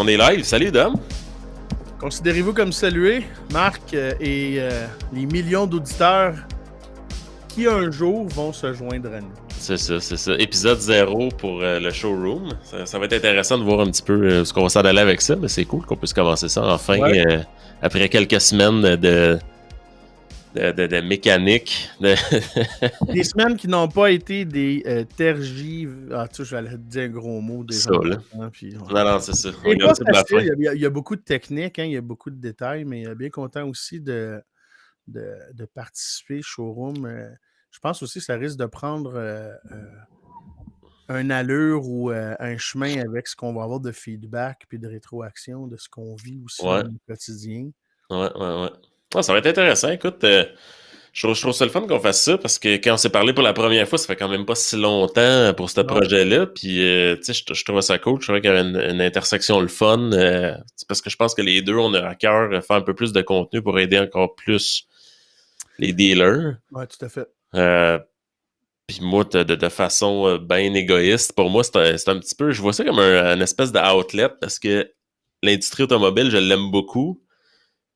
On est live. Salut, Dom. Considérez-vous comme salué, Marc et les millions d'auditeurs qui un jour vont se joindre à nous. C'est ça. Épisode 0 pour le showroom. Ça va être intéressant de voir un petit peu ce qu'on va s'en aller avec ça, mais c'est cool qu'on puisse commencer ça enfin, après quelques semaines de mécanique. Des semaines qui n'ont pas été des Ah, tu sais, j'allais te dire un gros mot. Ça, là. Puis, Non, c'est ça. C'est pas facile. Il y a beaucoup de techniques, il y a beaucoup de détails, mais bien content aussi de participer au showroom. Je pense aussi que ça risque de prendre une allure ou un chemin avec ce qu'on va avoir de feedback puis de rétroaction de ce qu'on vit aussi dans le quotidien. Ouais. Ah, ça va être intéressant. Écoute, je trouve ça le fun qu'on fasse ça parce que quand on s'est parlé pour la première fois, ça fait quand même pas si longtemps pour ce projet-là. Puis, tu sais, je trouvais ça cool. Je trouvais qu'il y avait une intersection le fun. Parce que je pense que les deux, on a à cœur faire un peu plus de contenu pour aider encore plus les dealers. Ouais, tout à fait. Puis moi, de façon bien égoïste, pour moi, c'est un petit peu... Je vois ça comme un espèce d'outlet parce que l'industrie automobile, je l'aime beaucoup.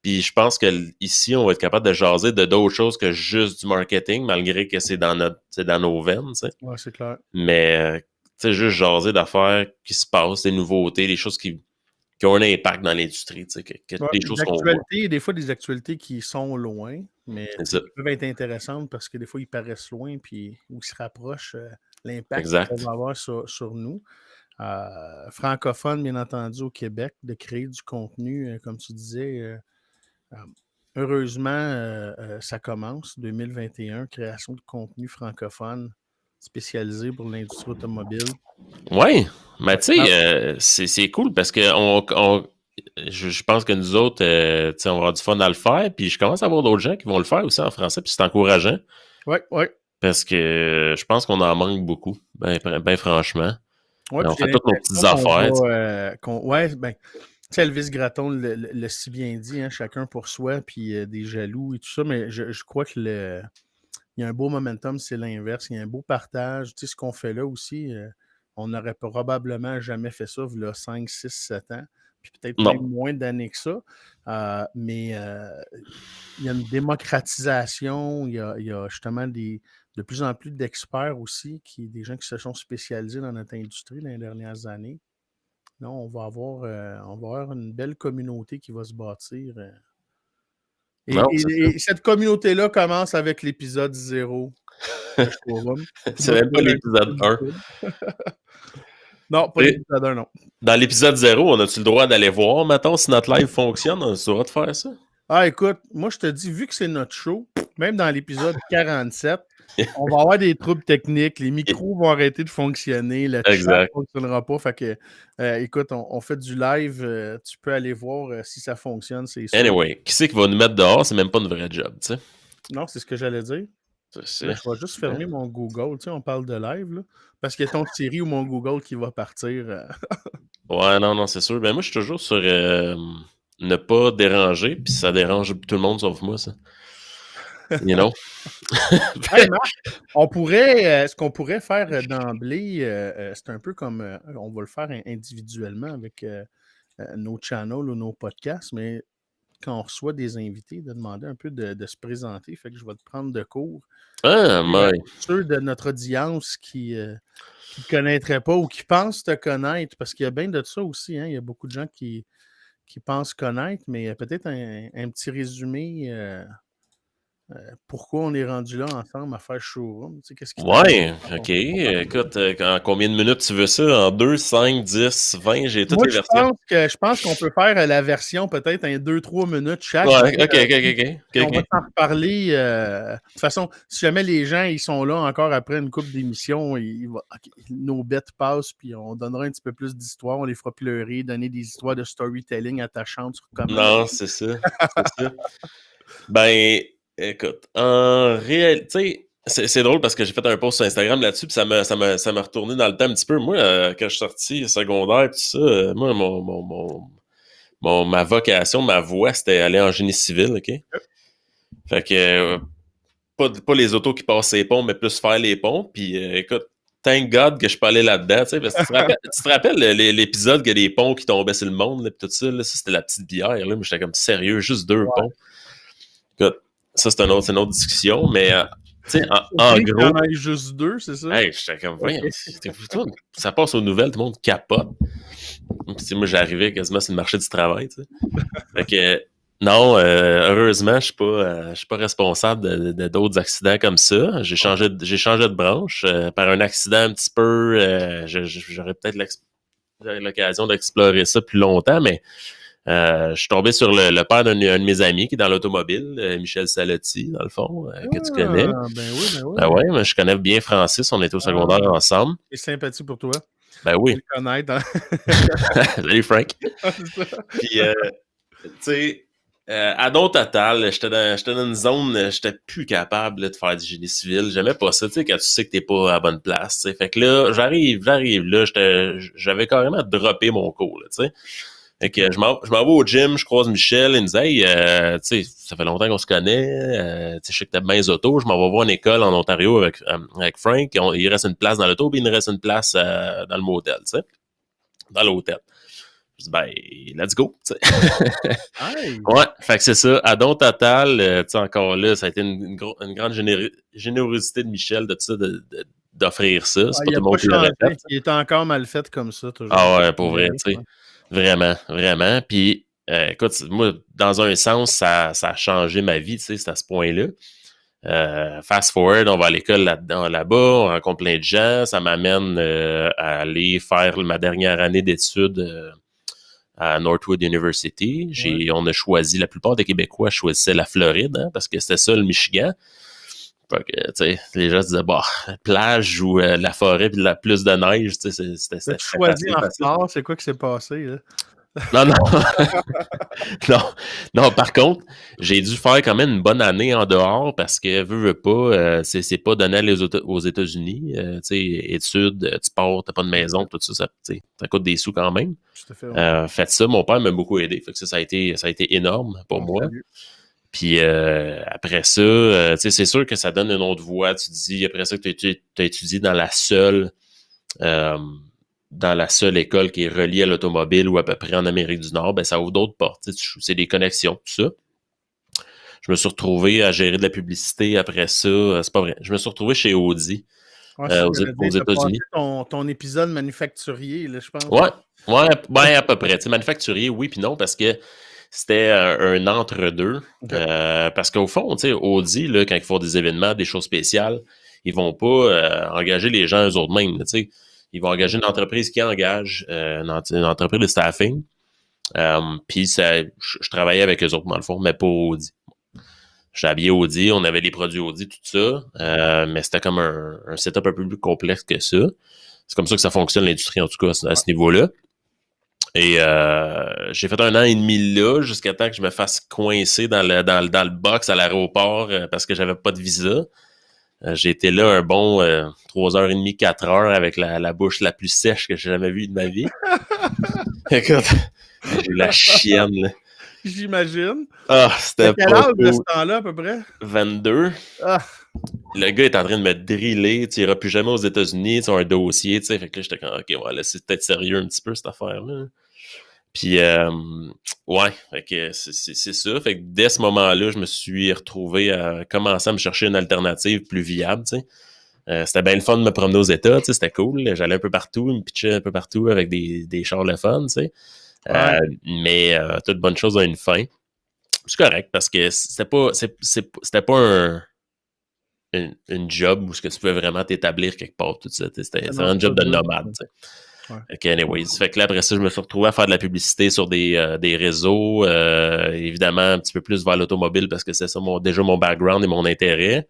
Puis je pense qu'ici, on va être capable de jaser de d'autres choses que juste du marketing, malgré que c'est dans nos veines, tu sais. Ouais, c'est clair. Mais, tu sais, juste jaser d'affaires qui se passent, des nouveautés, des choses qui ont un impact dans l'industrie, tu sais, des choses qu'on voit. Des fois, des actualités qui sont loin, mais qui peuvent être intéressantes parce que des fois, ils paraissent loin, puis où ils se rapprochent, l'impact qu'ils peuvent avoir sur nous. Francophone, bien entendu, au Québec, de créer du contenu, comme tu disais. Heureusement, ça commence, 2021, création de contenu francophone spécialisé pour l'industrie automobile. Oui, mais tu sais, c'est cool parce que je pense que nous autres, on va avoir du fun à le faire, puis je commence à voir d'autres gens qui vont le faire aussi en français, puis c'est encourageant. Oui. Parce que je pense qu'on en manque beaucoup, ben franchement. Ouais, on fait toutes nos petites affaires. Elvis Gratton l'a si bien dit, hein, chacun pour soi, puis des jaloux et tout ça, mais je crois que il y a un beau momentum, c'est l'inverse. Il y a un beau partage. Tu sais, ce qu'on fait là aussi, on n'aurait probablement jamais fait ça il y a 5, 6, 7 ans, puis peut-être même moins d'années que ça. Mais il y a une démocratisation, il y a justement de plus en plus d'experts aussi, des gens qui se sont spécialisés dans notre industrie dans les dernières années. Non, on va avoir une belle communauté qui va se bâtir. Et cette communauté-là commence avec l'épisode 0. C'est même pas l'épisode 1. Non, pas l'épisode 1, non. Dans l'épisode 0, on a-tu le droit d'aller voir, mettons, si notre live fonctionne? On a le droit de faire ça? Ah, écoute, moi, je te dis, vu que c'est notre show, même dans l'épisode 47, on va avoir des troubles techniques, les micros vont arrêter de fonctionner, le chat ne fonctionnera pas. Fait que, écoute, on fait du live, tu peux aller voir si ça fonctionne, c'est sûr. Anyway, qui c'est qui va nous mettre dehors? C'est même pas une vraie job, tu sais. Non, c'est ce que j'allais dire. Je vais juste fermer mon Google, tu sais, on parle de live, là, parce qu'il y a ton Siri ou mon Google qui va partir. Ouais, non, c'est sûr. Ben moi, je suis toujours sur ne pas déranger, puis ça dérange tout le monde sauf moi, ça. You know? Hey, Marc, ce qu'on pourrait faire d'emblée, c'est un peu comme on va le faire individuellement avec nos channels ou nos podcasts, mais quand on reçoit des invités, de demander un peu de se présenter. Fait que je vais te prendre de cours. Ceux de notre audience qui ne connaîtraient pas ou qui pensent te connaître, parce qu'il y a bien de ça aussi, hein, il y a beaucoup de gens qui pensent connaître, mais peut-être un petit résumé. Pourquoi on est rendu là ensemble à faire showroom? Tu sais, qu'est-ce qui OK. Écoute, en combien de minutes tu veux ça? En 2, 5, 10, 20? J'ai toutes les versions. Je pense qu'on peut faire la version peut-être 2-3 minutes chaque. Ouais, OK. On va t'en reparler. De toute façon, si jamais les gens ils sont là encore après une couple d'émissions, nos bêtes passent, puis on donnera un petit peu plus d'histoires. On les fera pleurer, donner des histoires de storytelling attachantes sur comment. Non, c'est ça. Ben... Écoute, en réalité, c'est drôle parce que j'ai fait un post sur Instagram là-dessus, puis ça m'a retourné dans le temps un petit peu. Moi, quand je suis sorti secondaire, tout ça, moi, ma vocation, ma voie, c'était aller en génie civil, OK? Fait que, pas les autos qui passent les ponts, mais plus faire les ponts. Puis, écoute, thank God que je suis pas allé là-dedans, tu sais, parce que tu te rappelles l'épisode que des ponts qui tombaient sur le monde, là, pis tout ça, là, ça c'était la petite bière, là, mais j'étais comme sérieux, juste 2 ponts. Écoute, ça c'est une autre discussion, mais tu sais, en Il y en gros, a juste 2, c'est ça? hey, j'étais comme, voyons, ça passe aux nouvelles, tout le monde capote. Puis, moi, j'arrivais quasiment sur le marché du travail, tu sais. Fait que, non, heureusement, je suis pas responsable de d'autres accidents comme ça. J'ai changé de branche par un accident un petit peu. J'aurais peut-être l'occasion d'explorer ça plus longtemps, mais je suis tombé sur le père d'un de mes amis qui est dans l'automobile, Michel Salotti, dans le fond, que tu connais. Ben oui, ben oui. Ben ouais, mais je connais bien Francis, on était au secondaire ensemble. Et sympathie pour toi. Ben oui. Le connaître. Hein? Salut Frank. C'est ça. Puis, tu sais, à don total, j'étais dans une zone, j'étais plus capable là, de faire du génie civil. J'aimais pas ça, tu sais, quand tu sais que t'es pas à la bonne place. T'sais. Fait que là, j'arrive là, j'avais carrément droppé mon cours, là, tu sais. Fait que je m'en vais au gym, je croise Michel, il me dit hey, tu sais, ça fait longtemps qu'on se connaît, tu sais, je sais que t'as bien les autos, je m'en vais voir une école en Ontario avec Frank, il reste une place dans l'auto, puis il me reste une place dans le motel, tu sais, dans l'hôtel. Je dis, ben, let's go, tu sais. Hey. Ouais, fait que c'est ça. À don total, tu sais, encore là, ça a été une grande générosité de Michel d'offrir ça. C'est pas tout le monde qui l'aurait fait. Il est encore mal fait comme ça, toujours. Ah ouais, pour vrai, tu sais. Vraiment, vraiment. Puis, écoute, moi, dans un sens, ça a changé ma vie, tu sais, c'est à ce point-là. Fast forward, on va à l'école là-bas, on rencontre plein de gens. Ça m'amène à aller faire ma dernière année d'études à Northwood University. On a choisi, la plupart des Québécois choisissaient la Floride, hein, parce que c'était ça, le Michigan. Fait que, tu sais, les gens se disaient, bah, plage ou la forêt puis plus de neige, tu sais, c'était choisi en retard, c'est quoi qui s'est passé, là? Non, non. non. Non, par contre, j'ai dû faire quand même une bonne année en dehors parce que, veux pas, c'est pas donné aux États-Unis. Tu sais, études, tu pars, t'as pas de maison, tout ça, ça coûte des sous quand même. Tout à fait, ouais. Fait ça, mon père m'a beaucoup aidé. Fait que ça a été énorme pour moi. Salut. Puis après ça, tu sais, c'est sûr que ça donne une autre voie. Tu dis, après ça, que tu as étudié dans la seule école qui est reliée à l'automobile ou à peu près en Amérique du Nord, ben ça ouvre d'autres portes. C'est des connexions, tout ça. Je me suis retrouvé à gérer de la publicité après ça. C'est pas vrai. Je me suis retrouvé chez Audi aux États-Unis. Ton épisode manufacturier, là, je pense. Ouais, à peu près. T'sais, manufacturier, oui puis non, parce que c'était un entre-deux. Okay. Parce qu'au fond, tu sais, Audi, là, quand ils font des événements, des choses spéciales, ils vont pas engager les gens eux autres mêmes. Tu sais, ils vont engager une entreprise qui engage une entreprise de staffing. Puis je travaillais avec eux autres, dans le fond, mais pas Audi. J'étais habillé Audi, on avait les produits Audi, tout ça, mais c'était comme un setup un peu plus complexe que ça. C'est comme ça que ça fonctionne, l'industrie, en tout cas, à ce niveau-là. Et j'ai fait 1 an et demi là, jusqu'à temps que je me fasse coincer dans le box à l'aéroport parce que j'avais pas de visa. J'ai été là un bon 3h30, 4h avec la bouche la plus sèche que j'ai jamais vue de ma vie. Écoute, j'ai eu la chienne, là. J'imagine. Ah, c'était pas quel âge de ce temps-là, à peu près? 22. Ah. Le gars est en train de me driller. Tu iras plus jamais aux États-Unis. Tu as un dossier, tu sais. Fait que là, j'étais comme, OK, ouais, là, c'est peut-être sérieux un petit peu, cette affaire-là. Puis, ouais, fait que c'est ça. Fait que dès ce moment-là, je me suis retrouvé à commencer à me chercher une alternative plus viable, tu sais. C'était bien le fun de me promener aux États, tu sais, c'était cool. J'allais un peu partout, me pitchais un peu partout avec des chars le fun, tu sais. Ouais. Mais toute bonne chose a une fin. C'est correct parce que c'était pas une job où ce que tu pouvais vraiment t'établir quelque part, tout ça. C'était un job de nomade, tu sais. Ouais. Okay, anyways. Fait que là, après ça, je me suis retrouvé à faire de la publicité sur des réseaux, évidemment un petit peu plus vers l'automobile parce que c'est ça déjà mon background et mon intérêt.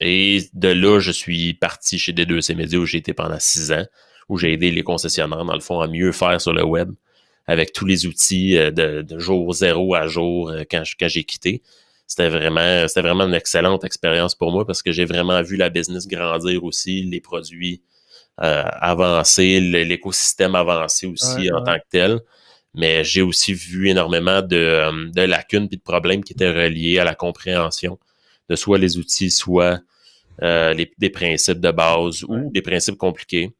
Et de là, je suis parti chez D2C Media où j'ai été pendant 6 ans, où j'ai aidé les concessionnaires, dans le fond, à mieux faire sur le web avec tous les outils de jour 0 à jour quand j'ai quitté. C'était vraiment une excellente expérience pour moi parce que j'ai vraiment vu la business grandir aussi, les produits avancer, l'écosystème avancer aussi en tant que tel. Mais j'ai aussi vu énormément de lacunes et de problèmes qui étaient reliés à la compréhension de soit les outils, soit des principes de base ou des principes compliqués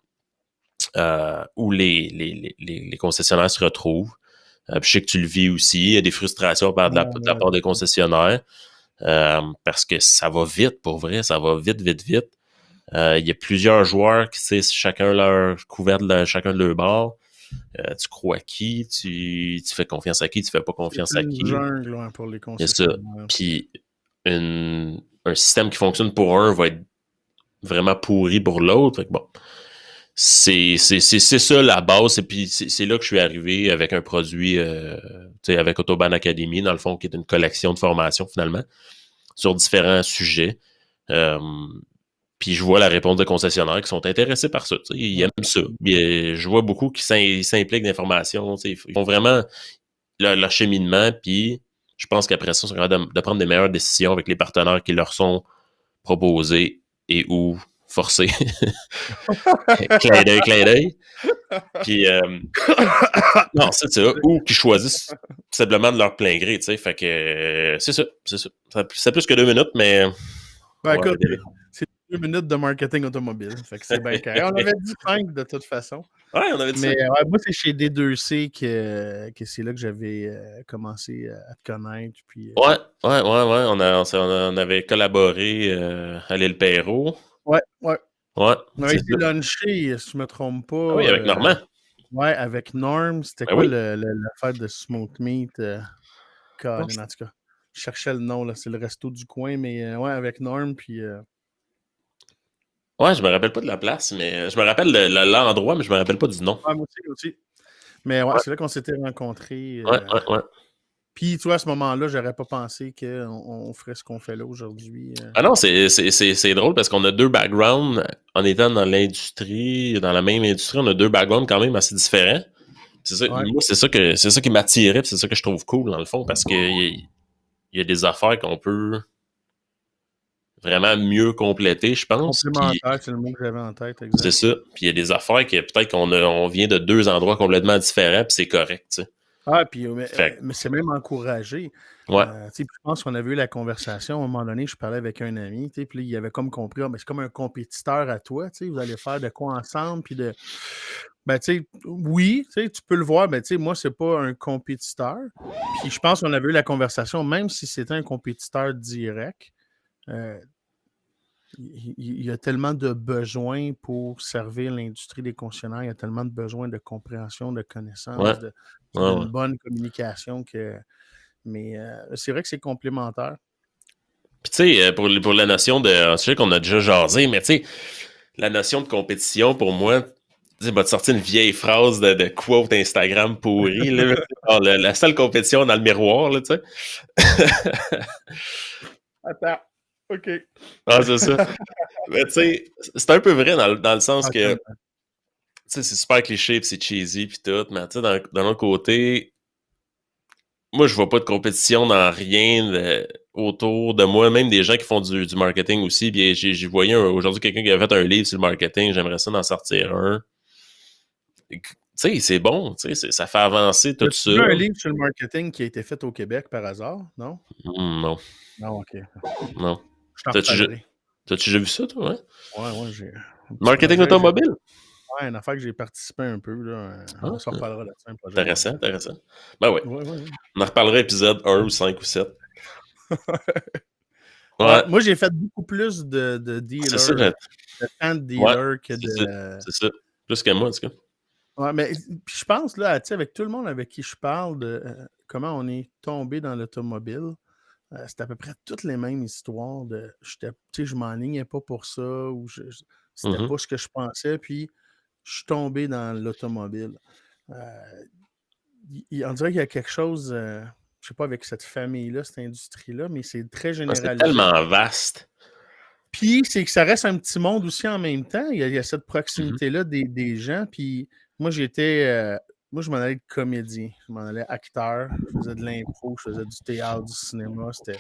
où les concessionnaires se retrouvent. Puis je sais que tu le vis aussi. Il y a des frustrations de la part des concessionnaires parce que ça va vite, pour vrai. Ça va vite, vite, vite. Il y a plusieurs joueurs qui, c'est chacun leur couvert de chacun de leur bord. Tu crois à qui? Tu fais confiance à qui? Tu fais pas confiance à qui? C'est une jungle pour les concessionnaires. Puis un système qui fonctionne pour un va être vraiment pourri pour l'autre. Fait que bon, c'est ça la base. Et puis c'est là que je suis arrivé avec un produit, avec Autobahn Academy, dans le fond, qui est une collection de formations finalement, sur différents sujets. Puis je vois la réponse de concessionnaires qui sont intéressés par ça. Ils aiment ça. Je vois beaucoup qui s'impliquent dans l'information. Ils font vraiment leur cheminement. Puis je pense qu'après ça, ils sont capables de prendre des meilleures décisions avec les partenaires qui leur sont proposés et ou forcés. Clin d'œil, clin d'œil. Puis, non, c'est ça. Ou qui choisissent simplement de leur plein gré, tu sais. Fait que, c'est ça. C'est plus que 2 minutes, mais... écoute, c'est 2 minutes de marketing automobile. Fait que c'est bien carré. On avait dit 5 de toute façon. Ouais, on avait dit mais moi, c'est chez D2C que c'est là que j'avais commencé à te connaître. Puis, Ouais. On avait collaboré à l'île Perrault. Ouais. On avait été lunché, si je me trompe pas. Ah oui, avec Normand. Ouais, avec Norm. C'était quoi l'affaire de Smoked Meat? En tout cas, je cherchais le nom, là. C'est le resto du coin, mais ouais, avec Norm, puis... Ouais, je me rappelle pas de la place, mais je me rappelle l'endroit, mais je me rappelle pas du nom. Ouais, moi aussi. Mais ouais, c'est là qu'on s'était rencontrés. Ouais. Puis, tu vois, à ce moment-là, j'aurais pas pensé qu'on ferait ce qu'on fait là aujourd'hui. Ah non, c'est drôle parce qu'on a 2 backgrounds en étant dans l'industrie, dans la même industrie, on a 2 backgrounds quand même assez différents. C'est ça, moi, c'est ça qui m'attirait, puis c'est ça que je trouve cool dans le fond, parce que il y a des affaires qu'on peut vraiment mieux compléter, je pense. Complémentaire, c'est le mot que j'avais en tête, exact. C'est ça. Puis il y a des affaires que peut-être qu'on vient de 2 endroits complètement différents, puis c'est correct, tu sais. Ah, puis mais c'est même encouragé. Ouais. Je pense qu'on avait eu la conversation, à un moment donné, je parlais avec un ami, puis là, il avait comme compris, c'est comme un compétiteur à toi, vous allez faire de quoi ensemble, puis de... oui, tu peux le voir, mais moi, c'est pas un compétiteur. Puis je pense qu'on avait eu la conversation, même si c'était un compétiteur direct, il y a tellement de besoins pour servir l'industrie des concessionnaires, il y a tellement de besoins de compréhension, de connaissance, d'une bonne communication que... Mais c'est vrai que c'est complémentaire. Puis tu sais, pour la notion de... Je sais qu'on a déjà jasé, mais tu sais, la notion de compétition, pour moi, tu sais, va te sortir une vieille phrase de quote Instagram pourri, là. La seule compétition dans le miroir, là, tu sais. Attends. OK. Ah, c'est ça. Mais tu sais, c'est un peu vrai dans le sens que, tu sais, c'est super cliché pis c'est cheesy pis tout, mais tu sais, d'un autre côté, moi, je vois pas de compétition dans rien autour de moi, même des gens qui font du marketing aussi. Puis j'ai voyé aujourd'hui quelqu'un qui avait fait un livre sur le marketing, j'aimerais ça d'en sortir un. Tu sais, c'est bon, tu sais, ça fait avancer tout ça. Tu as un livre sur le marketing qui a été fait au Québec par hasard, non? Non. Non, OK. Non. T'as-tu déjà vu ça, toi? Ouais, j'ai... Marketing automobile? Ouais, une affaire que j'ai participé un peu, là. On s'en reparlera là-dessus. Intéressant. Ben oui. On en reparlera épisode 1 ou 5 ou 7. Moi, j'ai fait beaucoup plus de dealers. C'est ça, de tant de dealers que de... C'est ça. Plus que moi, en tout cas. Ouais, mais puis je pense, là, avec tout le monde avec qui je parle de comment on est tombé dans l'automobile, c'est à peu près toutes les mêmes histoires de je m'enlignais pas pour ça ou c'était pas ce que je pensais, puis je suis tombé dans l'automobile. On dirait qu'il y a quelque chose, je sais pas, avec cette famille-là, cette industrie-là, mais c'est très généralisé. C'est tellement vaste. Puis c'est que ça reste un petit monde aussi en même temps. Il y a cette proximité-là des gens, puis moi, moi, je m'en allais être comédien. Je m'en allais acteur. Je faisais de l'impro. Je faisais du théâtre, du cinéma. C'était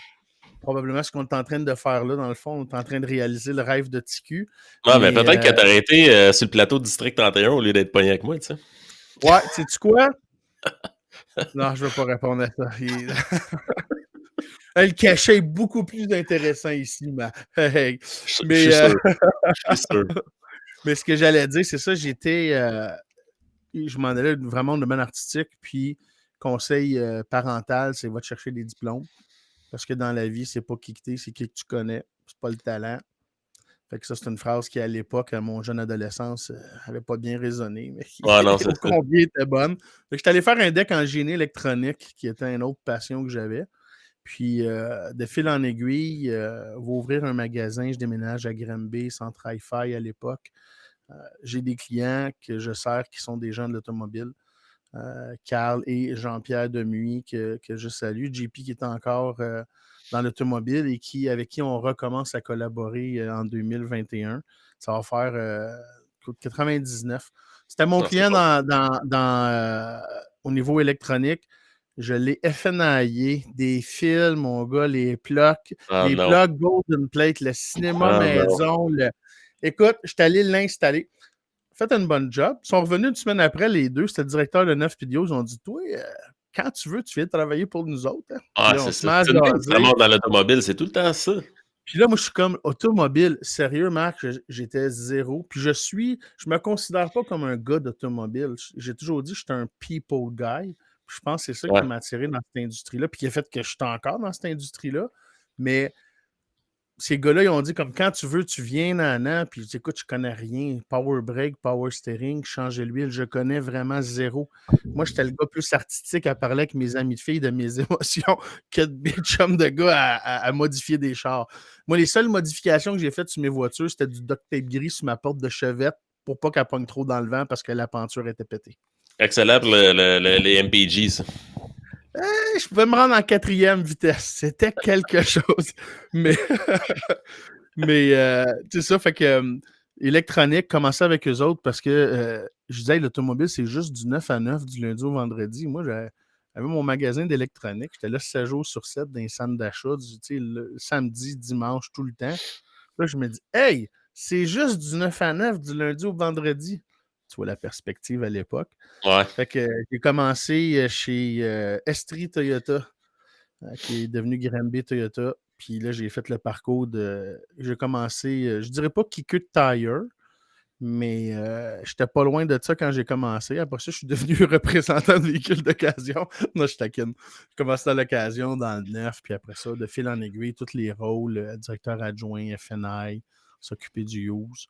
probablement ce qu'on est en train de faire là, dans le fond. On est en train de réaliser le rêve de TQ. Ouais, mais peut-être que t'aurais été sur le plateau de District 31 au lieu d'être pogné avec moi, tu sais. Ouais, sais-tu quoi? Non, je ne veux pas répondre à ça. Le cachet est beaucoup plus intéressant ici, hey. Je Mais, suis sûr. Je suis sûr. mais ce que j'allais dire, c'est ça, je m'en allais vraiment au domaine artistique, puis conseil parental, c'est va te chercher des diplômes. Parce que dans la vie, c'est pas qui que t'es, c'est qui que tu connais. C'est pas le talent. Fait que ça, c'est une phrase qui, à l'époque, à mon jeune adolescence, avait pas bien résonné, mais qui Ouais, non, c'est ô ça. combien était bonne. Fait que j'étais allé faire un deck en génie électronique, qui était une autre passion que j'avais. Puis, de fil en aiguille, va ouvrir un magasin. Je déménage à Granby, centre hi-fi à l'époque. J'ai des clients que je sers qui sont des gens de l'automobile. Carl et Jean-Pierre Demuy, que je salue. JP qui est encore dans l'automobile et avec qui on recommence à collaborer en 2021. Ça va faire 99. C'était mon Non, c'est client bon. au niveau électronique. Je l'ai FNAillé, des fils, mon gars, Ah les non. plugs Golden Plate, le cinéma Ah non. maison. Écoute, je suis allé l'installer. Faites une bonne job. Ils sont revenus une semaine après, les deux. C'était le directeur de 9 vidéos. Ils ont dit, toi, quand tu veux, tu viens travailler pour nous autres. Hein. Puis Ah, là, on c'est se ça. met à C'est une même ça jaser. monte dans l'automobile, c'est tout le temps ça. Puis là, moi, je suis comme automobile. Sérieux, Marc, j'étais zéro. Puis je me considère pas comme un gars d'automobile. J'ai toujours dit que j'étais un people guy. Puis je pense que c'est ça qui Ouais. m'a attiré dans cette industrie-là. Puis qui a fait que je suis encore dans cette industrie-là. Mais ces gars-là, ils ont dit comme quand tu veux, tu viens, nan, puis écoute, je connais rien. Power brake, power steering, changer l'huile, je connais vraiment zéro. Moi, j'étais le gars plus artistique à parler avec mes amis de filles de mes émotions que de mes chums de gars à modifier des chars. Moi, les seules modifications que j'ai faites sur mes voitures, c'était du duct tape gris sur ma porte de chevette pour pas qu'elle pogne trop dans le vent parce que la peinture était pétée. Excellent pour les MPG, ça. Je pouvais me rendre en 4e vitesse. C'était quelque chose. Mais c'est ça, fait que électronique, commençait avec eux autres parce que je disais, l'automobile, c'est juste du 9 à 9, du lundi au vendredi. Moi, j'avais mon magasin d'électronique. J'étais là 7 jours sur 7 dans les centres d'achat, le samedi, dimanche, tout le temps. Là, je me dis, hey, c'est juste du 9 à 9, du lundi au vendredi. Tu vois la perspective à l'époque. Ouais. Fait que j'ai commencé chez Estrie Toyota, qui est devenu Granby Toyota. Puis là, j'ai fait le parcours de. J'ai commencé, je dirais pas kicker tire, mais j'étais pas loin de ça quand j'ai commencé. Après ça, je suis devenu représentant de véhicules d'occasion. Non, je taquine. J'ai commencé à l'occasion dans le neuf, puis après ça, de fil en aiguille, tous les rôles, directeur adjoint, FNI, s'occuper du use.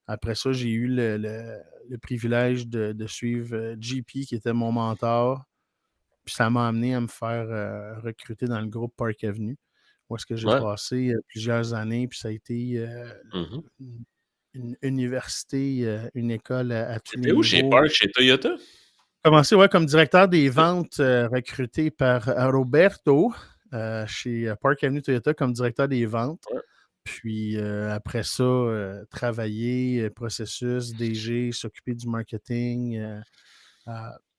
Après ça, j'ai eu le privilège de suivre JP, qui était mon mentor. Puis ça m'a amené à me faire recruter dans le groupe Park Avenue, où est-ce que j'ai Ouais. passé plusieurs années, puis ça a été Mhm. une université, une école à tous C'était les où chez niveaux. Park, chez Toyota? J'ai commencé comme directeur des ventes, recruté par Roberto chez Park Avenue Toyota comme directeur des ventes. Ouais. Puis après ça, travailler, processus, DG, s'occuper du marketing. Euh,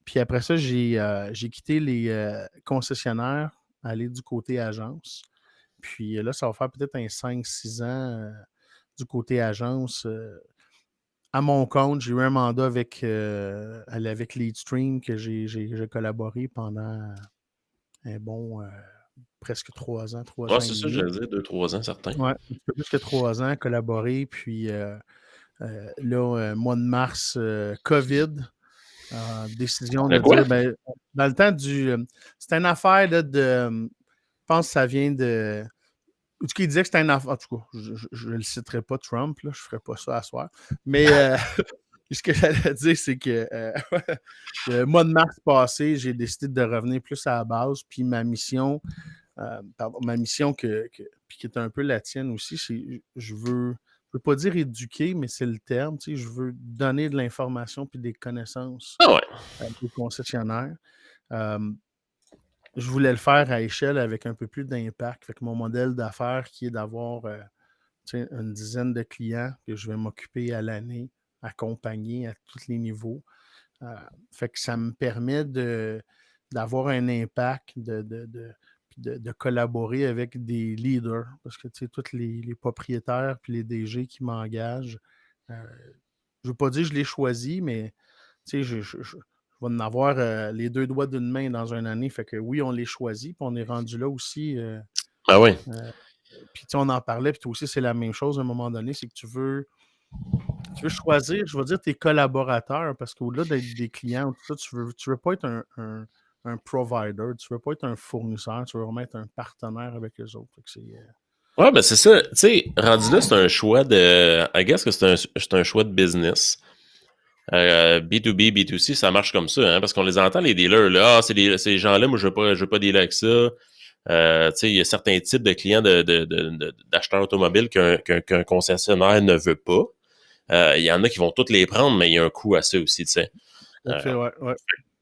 Puis après ça, j'ai quitté les concessionnaires, aller du côté agence. Puis là, ça va faire peut-être un 5-6 ans du côté agence. À mon compte, j'ai eu un mandat avec Leadstream que j'ai collaboré pendant un bon presque 3 Ouais, ans et c'est ça, demi. j'allais dire, 2-3 ans, certains. Ouais, un peu plus que 3 ans, collaboré. Puis là, mois de mars, COVID. Décision De de quoi? dire, ben, dans le temps c'était une affaire là, je pense que ça vient de. Ou qui disait que c'était une affaire. En tout cas, je ne le citerai pas, Trump, là, je ne ferai pas ça à soir. Mais ce que j'allais dire, c'est que le mois de mars passé, j'ai décidé de revenir plus à la base. Puis ma mission, puis qui est un peu la tienne aussi, c'est je veux pas dire éduquer, mais c'est le terme. Tu sais, je veux donner de l'information puis des connaissances Ah ouais. aux concessionnaires. Je voulais le faire à échelle avec un peu plus d'impact. Fait que mon modèle d'affaires qui est d'avoir une dizaine de clients que je vais m'occuper à l'année, accompagner à tous les niveaux. Fait que ça me permet d'avoir un impact, de collaborer avec des leaders. Parce que tous les propriétaires puis les DG qui m'engagent, je ne veux pas dire que je les choisis, mais je va en avoir les deux doigts d'une main dans une année. Fait que oui, on les choisit, puis on est rendu là aussi. Ben oui. Puis on en parlait, puis toi aussi, c'est la même chose à un moment donné, c'est que tu veux choisir, je vais dire, tes collaborateurs, parce qu'au-delà d'être des clients, tout ça, tu veux pas être un provider, tu veux pas être un fournisseur, tu veux vraiment être un partenaire avec eux autres. Fait que Ouais, ben c'est ça. Tu sais, rendu là, c'est un choix de. I guess que c'est un choix de business. B2B, B2C, ça marche comme ça, hein, parce qu'on les entend, les dealers, là, ces gens-là, moi, je veux pas dealer avec ça. Tu sais, il y a certains types de clients d'acheteurs automobiles qu'un concessionnaire ne veut pas. Il y en a qui vont toutes les prendre, mais il y a un coût à ça aussi, tu sais. ouais.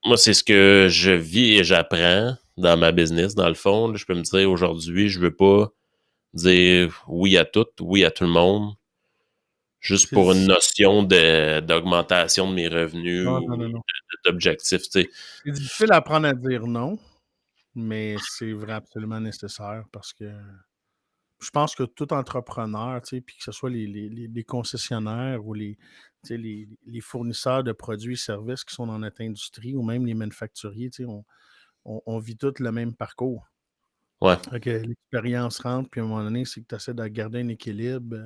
Moi, c'est ce que je vis et j'apprends dans ma business, dans le fond. Là, je peux me dire, aujourd'hui, je veux pas dire oui à tout, oui à tout le monde, juste pour une notion d'augmentation de mes revenus Non. d'objectifs, tu sais. C'est difficile à apprendre à dire non, mais c'est vraiment absolument nécessaire parce que je pense que tout entrepreneur, tu sais, puis que ce soit les concessionnaires ou tu sais, les fournisseurs de produits et services qui sont dans notre industrie ou même les manufacturiers, tu sais, on vit tous le même parcours. Ouais. Fait que l'expérience rentre, puis à un moment donné, c'est que tu essaies de garder un équilibre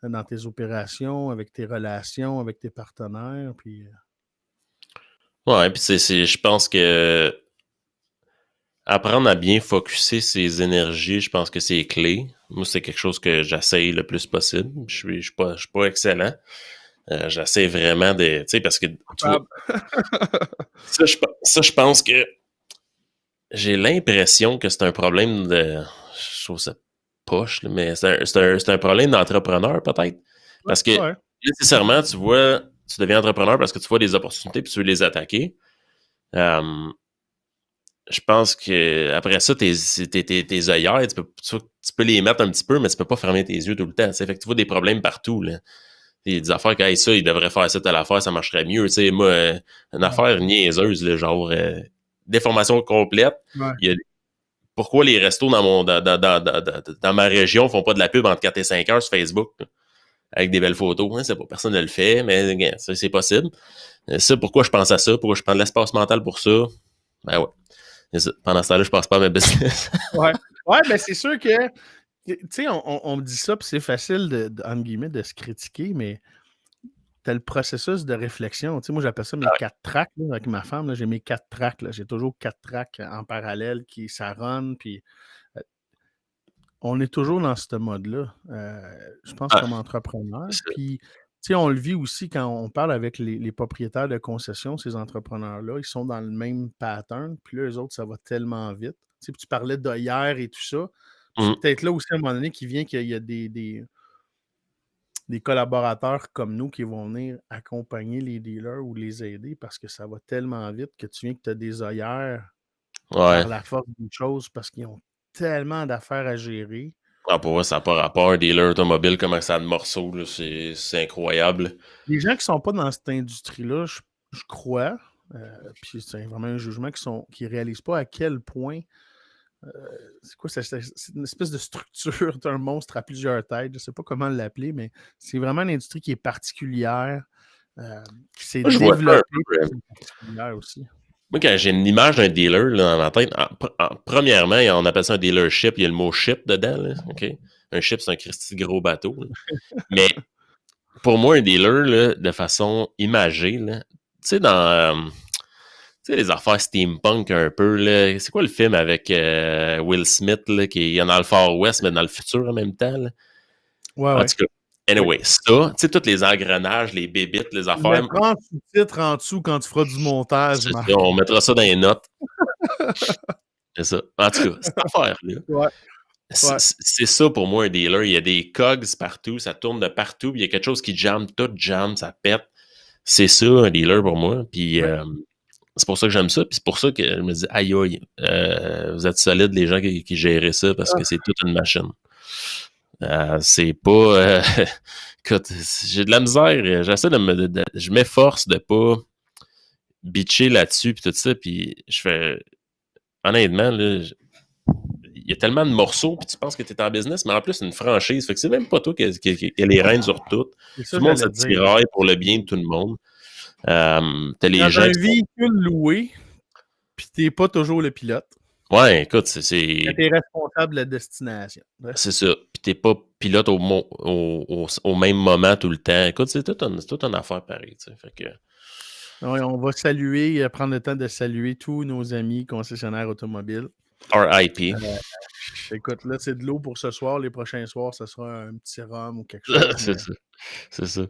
dans tes opérations, avec tes relations, avec tes partenaires, puis... Ouais, puis je pense que apprendre à bien focusser ses énergies, je pense que c'est clé. Moi, c'est quelque chose que j'essaye le plus possible. Je suis pas excellent. J'essaie vraiment de... Tu sais, parce que... ça, je pense que j'ai l'impression que c'est un problème de... Je trouve ça poche, là, mais c'est un problème d'entrepreneur, peut-être. Parce que, nécessairement, tu deviens entrepreneur parce que tu vois des opportunités puis tu veux les attaquer. Je pense que après ça, tes œillères, tu peux les mettre un petit peu, mais tu peux pas fermer tes yeux tout le temps. T'sais. Fait que tu vois des problèmes partout. Là. Il y a des affaires que ça, ils devraient faire ça, telle affaire, ça marcherait mieux. T'sais, moi, une affaire niaiseuse, là, genre déformation complète. Il y a, pourquoi les restos dans ma région font pas de la pub entre 4 et 5 heures sur Facebook là, avec des belles photos? Hein, c'est pas personne ne le fait, mais c'est possible. Ça, pourquoi je pense à ça? Pourquoi je prends de l'espace mental pour ça? Ben ouais. Pendant ce temps-là, je passe pas à ma business. ouais, ben c'est sûr que, tu sais, on me dit ça, puis c'est facile, entre guillemets, de se critiquer, mais t'as le processus de réflexion. Tu sais, moi, j'appelle ça mes 4 tracks, là, avec ma femme, là, j'ai mes 4 tracks, là. J'ai toujours 4 tracks en parallèle qui s'arronnent, puis on est toujours dans ce mode-là, je pense, comme entrepreneur. Puis, tu sais, on le vit aussi quand on parle avec les propriétaires de concessions, ces entrepreneurs-là, ils sont dans le même pattern, puis là, eux autres, ça va tellement vite. Tu sais, puis tu parlais d'hier et tout ça. C'est peut-être là aussi, à un moment donné, qu'il y a des collaborateurs comme nous qui vont venir accompagner les dealers ou les aider parce que ça va tellement vite que tu viens que tu as des œillères par la force des choses parce qu'ils ont tellement d'affaires à gérer. Ah, pour moi, ça n'a pas rapport. Un dealer automobile, comment ça a de morceaux, là, c'est incroyable. Les gens qui ne sont pas dans cette industrie-là, je crois, puis c'est vraiment un jugement, qui ne réalisent pas à quel point c'est quoi, c'est une espèce de structure d'un monstre à plusieurs têtes. Je ne sais pas comment l'appeler, mais c'est vraiment une industrie qui est particulière, qui s'est développée particulière aussi. Moi, quand j'ai une image d'un dealer là, dans ma tête, premièrement, on appelle ça un dealership, il y a le mot ship dedans. Là, okay? Un ship, c'est un Christy gros bateau. Mais pour moi, un dealer, là, de façon imagée, tu sais, dans les affaires steampunk un peu, là, c'est quoi le film avec Will Smith là, qui est dans le Far West, mais dans le futur en même temps? Là? En tout cas, anyway, ça, tu sais, tous les engrenages, les bébites, les affaires. Tu prends sous-titres en dessous quand tu feras du montage. Ça, on mettra ça dans les notes. C'est ça. En tout cas, cette affaire-là. C'est ça pour moi, un dealer. Il y a des cogs partout, ça tourne de partout, puis il y a quelque chose qui jamme, tout jamme, ça pète. C'est ça, un dealer pour moi. Puis c'est pour ça que j'aime ça. Puis c'est pour ça que je me dis, aïe aïe, vous êtes solides les gens qui gèrent ça parce que c'est toute une machine. C'est pas... écoute, j'ai de la misère. J'essaie je m'efforce de pas bitcher là-dessus puis tout ça. Puis je fais... Honnêtement, là... Il y a tellement de morceaux, puis tu penses que tu es en business, mais en plus, c'est une franchise. Fait que c'est même pas toi qui a les rênes sur tout. Tout le monde se tiraille pour le bien de tout le monde. T'as les Dans gens un qui sont... véhicule loué, puis t'es pas toujours le pilote. Ouais, écoute, T'es responsable de la destination. Bref. c'est ça. Puis t'es pas pilote au même moment tout le temps. Écoute, c'est toute une affaire pareille, tu sais. Fait que... Ouais, on va saluer, prendre le temps de saluer tous nos amis concessionnaires automobiles. RIP. Écoute, là, c'est de l'eau pour ce soir. Les prochains soirs, ce sera un petit rhum ou quelque chose. C'est Mais... ça. C'est ça.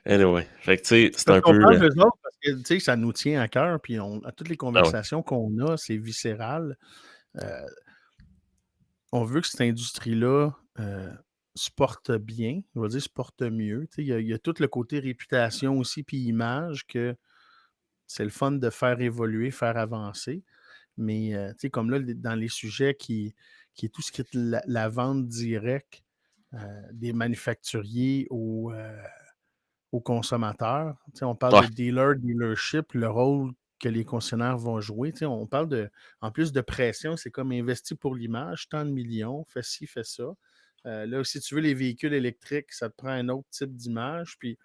Anyway. Fait que, tu sais, c'est Parce un qu'on peu... parle d'eux autres, parce que, tu sais, ça nous tient à cœur, puis à toutes les Ah ouais. conversations qu'on a, c'est viscéral. On veut que cette industrie-là se porte bien, on va dire se porte mieux. Il y a tout le côté réputation aussi, puis image, que c'est le fun de faire évoluer, faire avancer. Mais comme là, dans les sujets qui est tout ce qui est la vente directe des manufacturiers aux consommateurs. On parle Ouais. de dealership, le rôle que les concessionnaires vont jouer. On parle en plus de pression, c'est comme investi pour l'image, tant de millions, fais ci, fais ça. Là, si tu veux les véhicules électriques, ça te prend un autre type d'image. Puis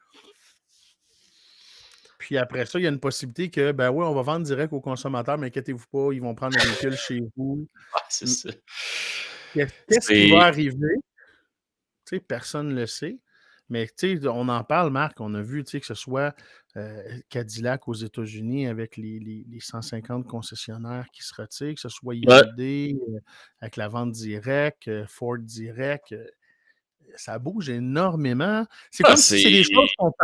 après ça, il y a une possibilité que, ben oui, on va vendre direct aux consommateurs, mais inquiétez-vous pas, ils vont prendre le véhicule chez vous. Ah, c'est ça. Qu'est-ce qui va arriver? Personne ne le sait. Mais on en parle, Marc, on a vu que ce soit Cadillac aux États-Unis avec les 150 concessionnaires qui se retirent, que ce soit Ouais. Hyundai avec la vente directe, Ford direct. Ça bouge énormément. C'est Ah, comme si c'est des choses qu'on c'est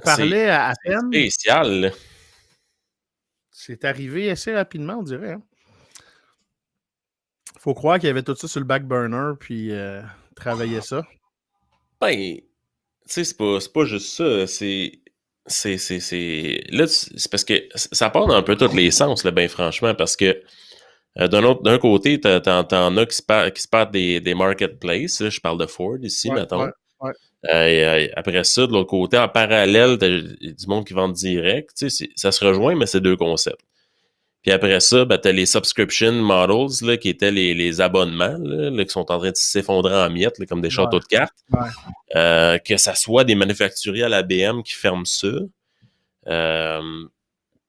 parlait à peine. spécial, là. C'est arrivé assez rapidement, on dirait. Hein? Faut croire qu'il y avait tout ça sur le back burner, puis travaillait ça. Ben, tu sais, c'est pas juste ça. Là, c'est parce que ça part dans un peu tous les sens, là, ben franchement, parce que d'un côté, t'en as qui se perdent des marketplaces. Là, je parle de Ford ici, Ouais, mettons. ouais, ouais. Après ça, de l'autre côté, en parallèle, t'as du monde qui vend direct. Tu sais, ça se rejoint, mais c'est deux concepts. Puis après ça, ben, t'as les subscription models, là, qui étaient les abonnements, là, qui sont en train de s'effondrer en miettes, là, comme des Ouais, châteaux de cartes. ouais. Que ça soit des manufacturiers à la BM qui ferment ça.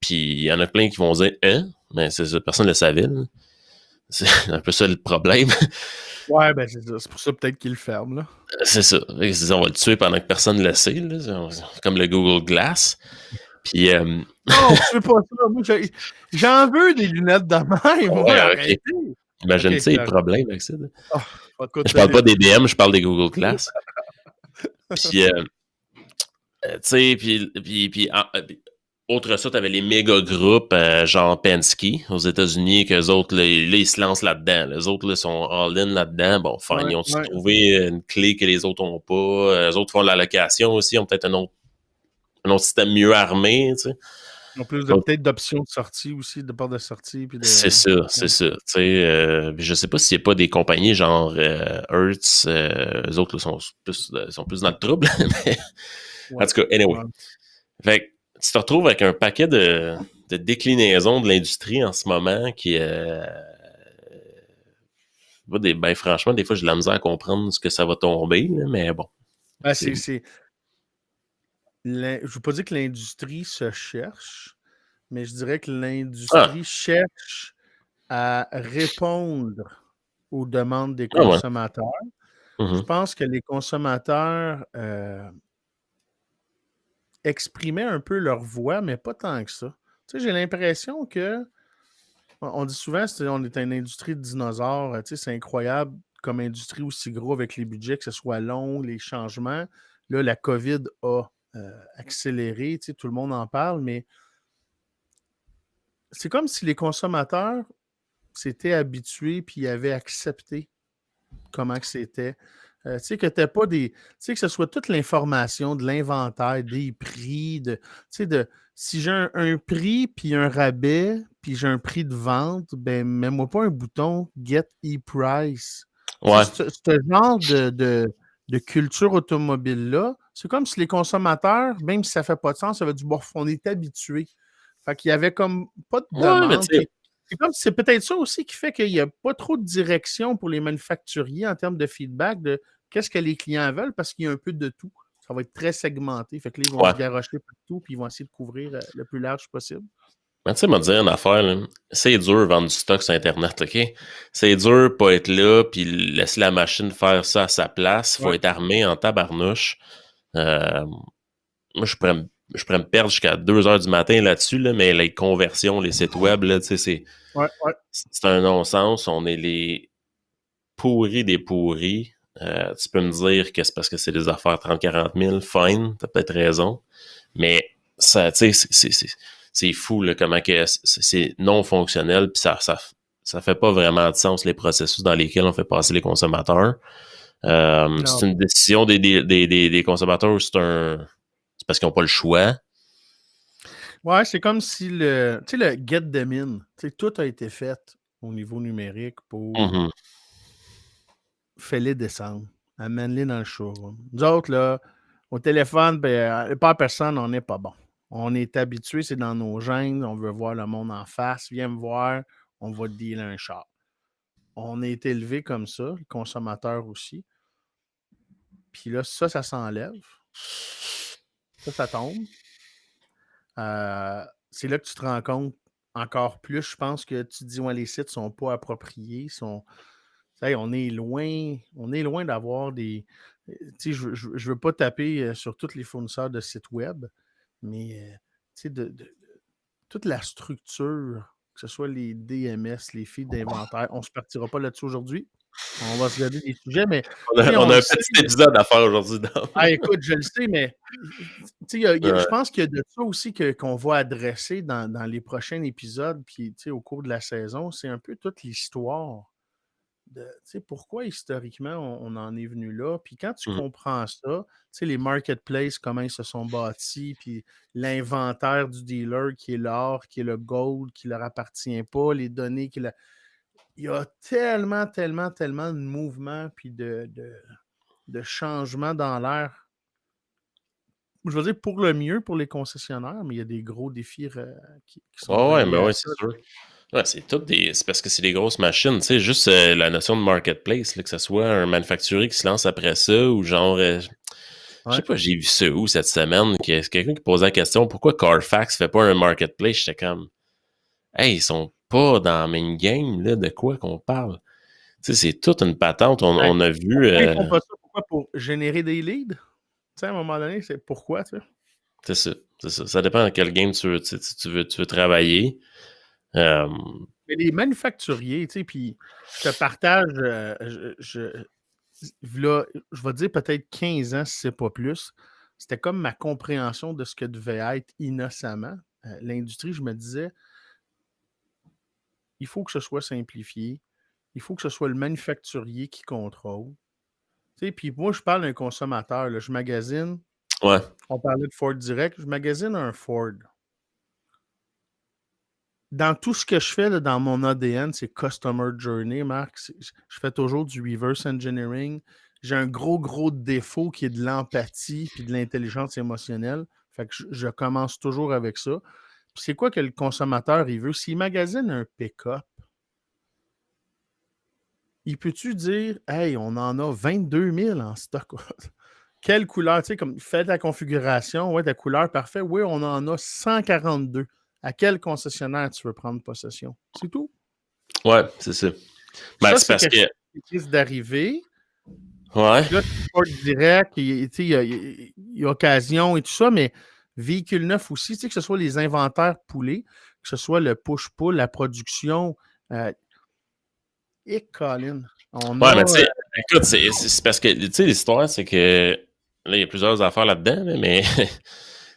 Puis il y en a plein qui vont dire « Hein? » Mais c'est ça, personne ne le savait. Là. C'est un peu ça le problème. Ouais, ben c'est ça. C'est pour ça peut-être qu'ils le ferment, là. C'est ça. On va le tuer pendant que personne ne le sait. Là. C'est comme le Google Glass. Puis... Non, tu veux pas ça. Moi, j'en veux des lunettes de même. Moi, ouais, arrêtez. Imagine, tu sais, les Okay. problèmes avec ça. Écoute, Je parle pas des DM, je parle des Google Glass. Puis, tu sais, puis autre ça, t'avais les méga groupes genre Penske aux États-Unis, qu'eux autres, là, ils se lancent là-dedans. Les autres là, sont all-in là-dedans. Bon, fine, ils ont trouvé une clé que les autres n'ont pas. Les autres font de la location aussi, ils ont peut-être un autre système mieux armé, tu sais. Ils ont plus peut-être d'options de sortie aussi, de porte de sortie. Puis C'est ça, c'est ça. Tu sais, je sais pas s'il n'y a pas des compagnies genre Hertz, eux autres là, sont plus dans le trouble, mais en tout cas, anyway. Fait que tu te retrouves avec un paquet de déclinaisons de l'industrie en ce moment qui ben franchement, des fois j'ai de la misère à comprendre ce que ça va tomber, là, mais bon. Ben, je ne veux pas dire que l'industrie se cherche, mais je dirais que l'industrie cherche à répondre aux demandes des consommateurs. Je pense que les consommateurs exprimaient un peu leur voix, mais pas tant que ça. Tu sais, j'ai l'impression que on dit souvent on est une industrie de dinosaures. Tu sais, c'est incroyable comme industrie aussi gros avec les budgets, que ce soit long, les changements. Là, la COVID a accéléré, tu sais, tout le monde en parle, mais c'est comme si les consommateurs s'étaient habitués puis avaient accepté comment que c'était. Tu sais, que t'aies pas des. Tu sais, que ce soit toute l'information de l'inventaire, des prix, tu sais, si j'ai un prix puis un rabais, puis j'ai un prix de vente, ben, mets-moi pas un bouton Get e-price. Ouais. Ce genre de culture automobile-là, c'est comme si les consommateurs, même si ça fait pas de sens, ça veut dire, bon, on est habitué. Fait qu'il y avait comme pas de demande. C'est peut-être ça aussi qui fait qu'il n'y a pas trop de direction pour les manufacturiers en termes de feedback de qu'est-ce que les clients veulent parce qu'il y a un peu de tout. Ça va être très segmenté. Fait que là, ils vont Ouais. se garrocher partout puis ils vont essayer de couvrir le plus large possible. Mais tu sais, m'a dit une affaire, là. C'est dur de vendre du stock sur Internet, OK? C'est dur de pas être là puis laisser la machine faire ça à sa place. Faut Ouais. être armé en tabarnouche. Moi, je pourrais me perdre jusqu'à 2 heures du matin là-dessus, là, mais les conversions, les sites web, là, tu sais, Ouais. c'est un non-sens. On est les pourris des pourris. Tu peux me dire que c'est parce que c'est des affaires 30-40 000, fine, t'as peut-être raison. Mais ça, tu sais, c'est fou là, comment que c'est non fonctionnel, puis ça fait pas vraiment de sens les processus dans lesquels on fait passer les consommateurs. C'est une décision des consommateurs ou c'est parce qu'ils n'ont pas le choix. Ouais, c'est comme si le get them in, tout a été fait au niveau numérique pour fais-les descendre, amène-les dans le showroom. Nous autres, là, au téléphone, pas personne, on n'est pas bon. On est habitué, c'est dans nos gènes, on veut voir le monde en face, viens me voir, on va te dealer un char. On est élevé comme ça, le consommateur aussi. Puis là, ça s'enlève. Ça tombe. C'est là que tu te rends compte encore plus. Je pense que tu te dis, ouais, les sites ne sont pas appropriés. On est loin d'avoir des. Je ne veux pas taper sur tous les fournisseurs de sites web, mais toute la structure, que ce soit les DMS, les feeds d'inventaire, on ne se partira pas là-dessus aujourd'hui. On va se garder des sujets, mais. On a un petit épisode à faire aujourd'hui. Écoute, je le sais, mais je pense qu'il y a de ça aussi qu'on va adresser dans les prochains épisodes, puis au cours de la saison. C'est un peu toute l'histoire de pourquoi historiquement on en est venu là. Puis quand tu comprends ça, les marketplaces, comment ils se sont bâtis, puis l'inventaire du dealer qui est l'or, qui est le gold, qui ne leur appartient pas, les données qui il y a tellement de mouvements puis de changements dans l'air. Je veux dire pour le mieux pour les concessionnaires, mais il y a des gros défis qui sont reliés à c'est ça. sûr. Ouais, c'est parce que c'est des grosses machines, tu sais, juste la notion de marketplace, là, que ce soit un manufacturier qui se lance après ça ou genre je sais pas, j'ai vu ça où cette semaine, que c'est quelqu'un qui posait la question pourquoi Carfax fait pas un marketplace, j'étais comme hey, ils sont pas dans la main game là, de quoi qu'on parle. Tu sais, c'est toute une patente, on a vu Ils font pas ça pourquoi? Pour générer des leads? Tu sais, à un moment donné, c'est pourquoi, tu sais? C'est ça. Ça dépend dans quel game tu veux travailler. Mais les manufacturiers, tu sais, puis je te partage, là, je vais dire peut-être 15 ans, si c'est pas plus. C'était comme ma compréhension de ce que devait être innocemment. L'industrie, je me disais, il faut que ce soit simplifié. Il faut que ce soit le manufacturier qui contrôle. Tu sais, puis moi, je parle d'un consommateur. Là, je magasine. Ouais. On parlait de Ford Direct. Je magasine un Ford. Dans tout ce que je fais là, dans mon ADN, c'est Customer Journey, Marc. Je fais toujours du reverse engineering. J'ai un gros défaut qui est de l'empathie puis de l'intelligence émotionnelle. Fait que je commence toujours avec ça. Puis c'est quoi que le consommateur il veut? S'il magasine un pick-up, il peut-tu dire « Hey, on en a 22 000 en stock. » Quelle couleur? Tu sais, comme fais ta configuration, ouais, ta couleur, parfait. Oui, on en a 142. À quel concessionnaire tu veux prendre possession? C'est tout. Ouais, c'est ça. Ben, Ça, c'est parce que. Qui risque d'arriver. Ouais. Là, tu Ford Direct, il y a occasion et tout ça, mais véhicule neuf aussi, tu sais, que ce soit les inventaires poulés, que ce soit le push-pull, la production. Et Colin, Ouais, mais tu sais, écoute, c'est parce que, tu sais, l'histoire, c'est que là, il y a plusieurs affaires là-dedans, là, mais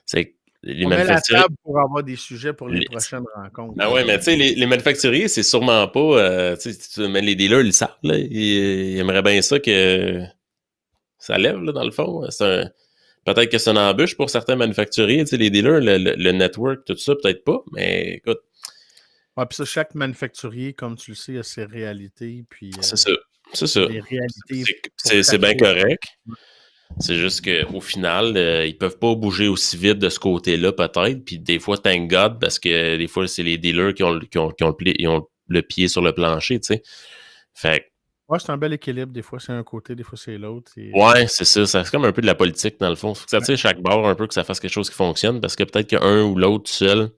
c'est les on met la manufacturiers. table pour avoir des sujets pour les prochaines rencontres. Ben ouais, mais tu sais, les manufacturiers, c'est sûrement pas. Tu sais, mais les dealers, ils savent, là. Ils aimeraient bien ça que ça lève, là, dans le fond. Peut-être que c'est une embûche pour certains manufacturiers. Tu sais, les dealers, le network, tout ça, peut-être pas, mais écoute. Ouais, puis ça, chaque manufacturier, comme tu le sais, a ses réalités. Puis, c'est ça. C'est ça. Les réalités. C'est bien correct. C'est juste qu'au final, ils peuvent pas bouger aussi vite de ce côté-là, peut-être. Puis des fois, thank God, parce que des fois, c'est les dealers qui ont le pied sur le plancher, tu sais. Fait Ouais, c'est un bel équilibre. Des fois, c'est un côté, des fois, c'est l'autre. Ouais, c'est ça. C'est comme un peu de la politique, dans le fond. Faut que ça Ouais. tire chaque bord un peu, que ça fasse quelque chose qui fonctionne, parce que peut-être qu'un ou l'autre tout seul,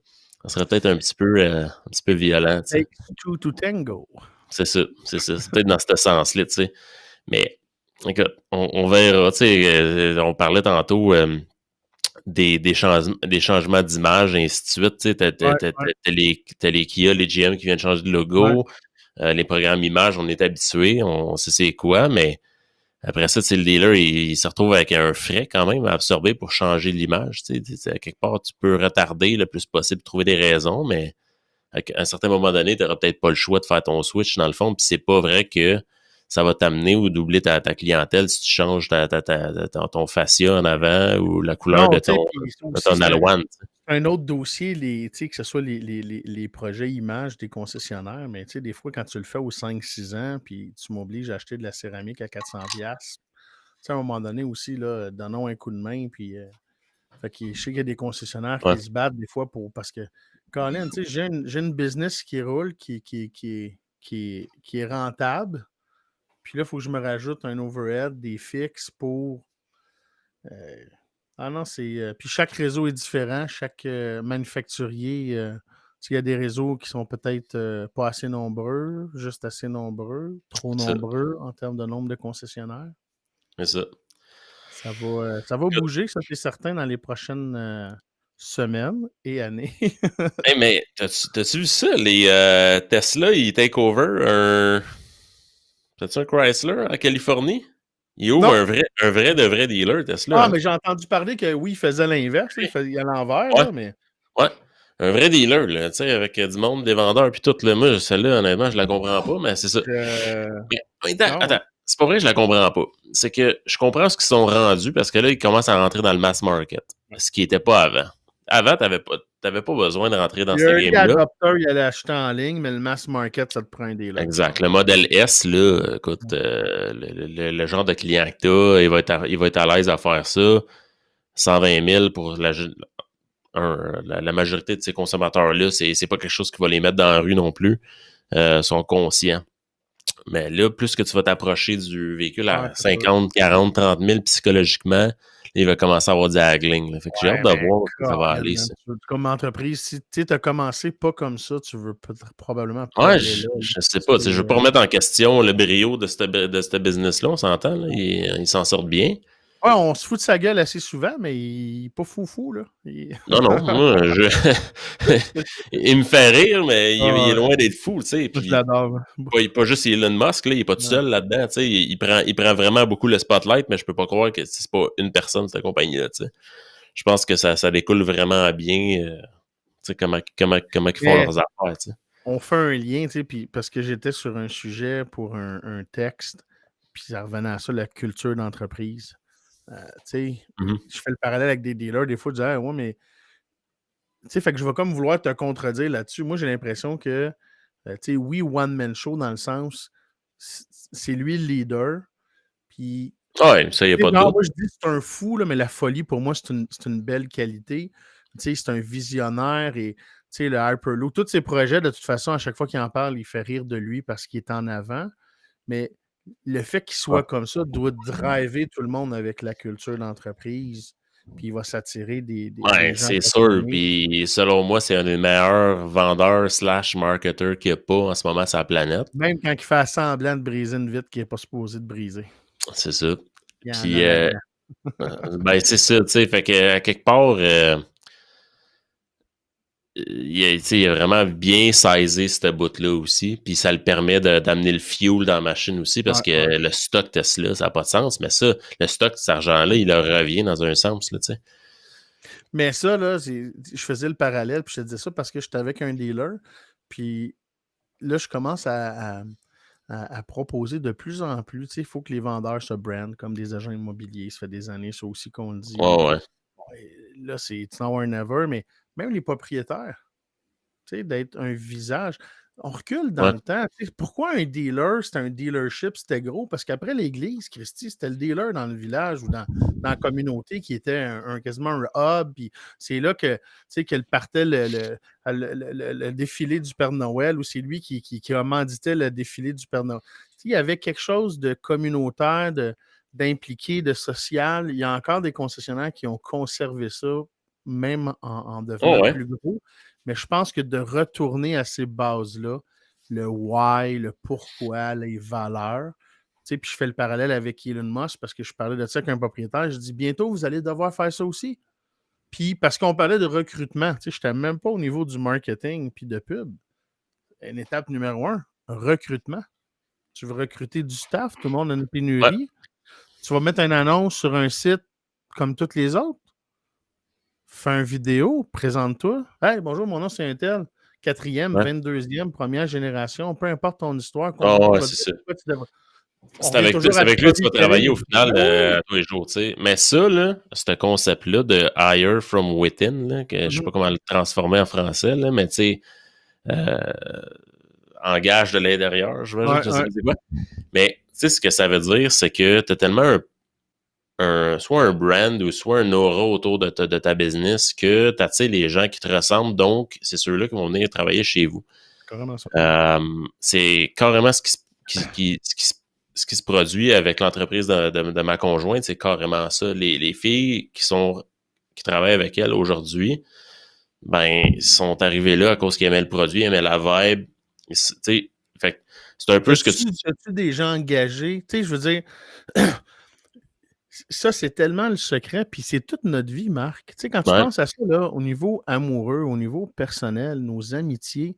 ça serait peut-être un petit peu violent, tu sais. Takes two to tango. C'est ça, c'est ça. C'est peut-être dans ce sens-là, tu sais. Mais, écoute, on verra, tu sais. On parlait tantôt des changements d'image, et ainsi de suite, tu sais. Ouais, ouais, T'as les Kia, les GM qui viennent changer de ouais. logo. Les programmes images, on est habitué, on sait c'est quoi, mais après ça, le dealer, il se retrouve avec un frais quand même à absorber pour changer l'image. À quelque part, tu peux retarder le plus possible, trouver des raisons, mais à un certain moment donné, tu n'auras peut-être pas le choix de faire ton switch dans le fond, puis c'est pas vrai que ça va t'amener ou doubler ta clientèle si tu changes ton fascia en avant ou la couleur Non, de tu sais, ton, puis ça de aussi, ton aloine. un autre dossier, tu sais, que ce soit les projets images des concessionnaires, mais tu sais, des fois, quand tu le fais aux 5-6 ans, puis tu m'obliges à acheter de la céramique à 400$, tu sais, à un moment donné aussi, là, donnons un coup de main, puis fait que je sais qu'il y a des concessionnaires Ouais, qui se battent des fois parce que, Colin, tu sais, j'ai une business qui roule, qui est rentable, puis là, il faut que je me rajoute un overhead, des fixes pour. euh, ah non, c'est. Puis chaque réseau est différent, chaque manufacturier. Il y a des réseaux qui sont peut-être pas assez nombreux, juste assez nombreux, trop c'est ça. nombreux en termes de nombre de concessionnaires. C'est ça. Ça va bouger, ça c'est certain, dans les prochaines semaines et années. Hey, mais t'as-tu vu ça? Les Tesla, ils take over t'as-tu un Chrysler en Californie? Ils ouvrent Non! un vrai de vrai dealer, Tesla, Ah, hein? mais j'ai entendu parler que oui, il faisait l'inverse, là, il à l'envers, Ouais, là, mais. ouais. Un vrai dealer, là, tu sais, avec du monde, des vendeurs, puis tout, là. Moi, celle-là, honnêtement, je la comprends pas, mais c'est ça. Je- Mais, attends, Non, hein. attends. C'est pas vrai que je la comprends pas. C'est que je comprends ce qu'ils sont rendus parce que là, ils commencent à rentrer dans le mass market. Ce qui était pas avant. Avant, t'avais pas besoin de rentrer dans ce Early game-là. adopter, il allait acheter en ligne, mais le mass market, ça te prend un dealer. Exact. Le modèle S, là, écoute, le genre de client que t'as, il va être à l'aise à faire ça. 120 000 pour la majorité de ces consommateurs-là, c'est pas quelque chose qui va les mettre dans la rue non plus. Sont conscients. Mais là, plus que tu vas t'approcher du véhicule Ouais, à c'est sûr. 50, 40, 30 000 psychologiquement, il va commencer à avoir du haggling. Là. Fait que j'ai hâte Ouais, de mais voir où ça va Colin, aller, man, ça. comme entreprise, si tu as commencé pas comme ça, tu veux probablement pas Ouais, aller là. je sais pas. C'est, Tu sais, je veux pas remettre en question le brio de ce business-là, on s'entend. Là. Ils s'en sortent bien. ouais, on se fout de sa gueule assez souvent, mais il est pas fou, là. Non, non, moi, il me fait rire, mais il est Ah, loin d'être fou, tu sais. moi, je Puis l'adore. pas juste Elon Musk, là, il est pas tout Ouais. seul là-dedans, tu sais. Il prend vraiment beaucoup le spotlight, mais je peux pas croire que c'est pas une personne, cette compagnie-là, tu sais. Je pense que ça découle vraiment à bien, tu sais, comment ils font Mais leurs affaires, tu sais. on fait un lien, tu sais, puis parce que j'étais sur un sujet pour un texte, puis ça revenait à ça, la culture d'entreprise. Tu sais, Mhm. je fais le parallèle avec des dealers. Des fois, je dis, ah, ouais, mais. Tu sais, fait que je vais comme vouloir te contredire là-dessus. Moi, j'ai l'impression que, tu sais, oui, one-man show dans le sens, c'est lui le leader. Puis, Ouais, ça, y a tu sais, pas de non, doute. moi, je dis c'est un fou, là, mais la folie, pour moi, c'est une belle qualité. Tu sais, c'est un visionnaire et, tu sais, le Hyperloop, tous ses projets, de toute façon, à chaque fois qu'il en parle, il fait rire de lui parce qu'il est en avant. Mais le fait qu'il Ouais. soit comme ça doit driver tout le monde avec la culture d'entreprise. Puis il va s'attirer Ouais, des gens c'est sûr. passionnés. Puis selon moi, c'est un des meilleurs vendeurs slash marketeurs qu'il n'y a pas en ce moment sur la planète. Même quand il fait semblant de briser une vitre qu'il n'est pas supposé de briser. C'est ça. Il y en Puis, a là-dedans. ben, c'est ça, tu sais. Fait que, à quelque part, tu sais, il a vraiment bien sizé ce bout-là aussi. Puis ça le permet d'amener le fuel dans la machine aussi parce Ouais, que ouais. le stock Tesla, ça n'a pas de sens. Mais ça, le stock, cet argent-là, il leur revient dans un sens, là, tu sais. Mais ça, là, je faisais le parallèle, puis je te disais ça parce que j'étais avec un dealer. Puis là, je commence à proposer de plus en plus. Tu sais, il faut que les vendeurs se brandent comme des agents immobiliers. Ça fait des années, ça aussi qu'on le dit. Ouais, ouais. Ouais, là, c'est it's now or never, mais même les propriétaires. Tu sais, d'être un visage. On recule dans Ouais. le temps. Tu sais, pourquoi un dealer, c'était un dealership, c'était gros? Parce qu'après l'église, Christy, c'était le dealer dans le village ou dans la communauté qui était quasiment un hub. Puis c'est là que, tu sais, qu'elle partait le défilé du Père Noël ou c'est lui qui commanditait le défilé du Père Noël. il y avait quelque chose de communautaire, d'impliqué, de social. Il y a encore des concessionnaires qui ont conservé ça, même en devenant Oh, ouais. plus gros. Mais je pense que de retourner à ces bases-là, le why, le pourquoi, les valeurs. Puis je fais le parallèle avec Elon Musk parce que je parlais de ça avec un propriétaire. Je dis bientôt, vous allez devoir faire ça aussi. Puis parce qu'on parlait de recrutement, je n'étais même pas au niveau du marketing puis de pub. Une étape numéro 1, recrutement. Tu veux recruter du staff, tout le monde a une pénurie. Ouais. Tu vas mettre une annonce sur un site comme toutes les autres. Fais une vidéo, présente-toi. Hey, bonjour, mon nom c'est un tel. 4e, Ouais. 22e, première génération, peu importe ton histoire, Ah combien tu ouais, vas c'est dire, ça. pourquoi tu devrais. On C'est revient avec, toujours c'est à avec lui que tu vas travailler au storytelling. final Oui. tous les jours, tu sais. Mais ça, là, ce concept-là de hire from within, là, que je sais pas comment le transformer en français, là, mais tu sais, euh, engage de l'intérieur, j'imagine, Ouais, je sais ouais. pas c'est quoi. Mais tu sais, ce que ça veut dire, c'est que tu as tellement soit un brand ou soit un aura autour de ta business que tu attires les gens qui te ressemblent, donc c'est ceux-là qui vont venir travailler chez vous. Carrément ça. C'est carrément ce qui se produit avec l'entreprise de ma conjointe, c'est carrément ça. Les filles qui travaillent avec elle aujourd'hui, ben, sont arrivées là à cause qu'ils aimaient le produit, aimaient la vibe. Tu sais, fait que c'est un peu ce que tu. As-tu des gens engagés? Tu sais, je veux dire, ça, c'est tellement le secret, puis c'est toute notre vie, Marc. Tu sais, quand tu Ouais, penses à ça, là, au niveau amoureux, au niveau personnel, nos amitiés,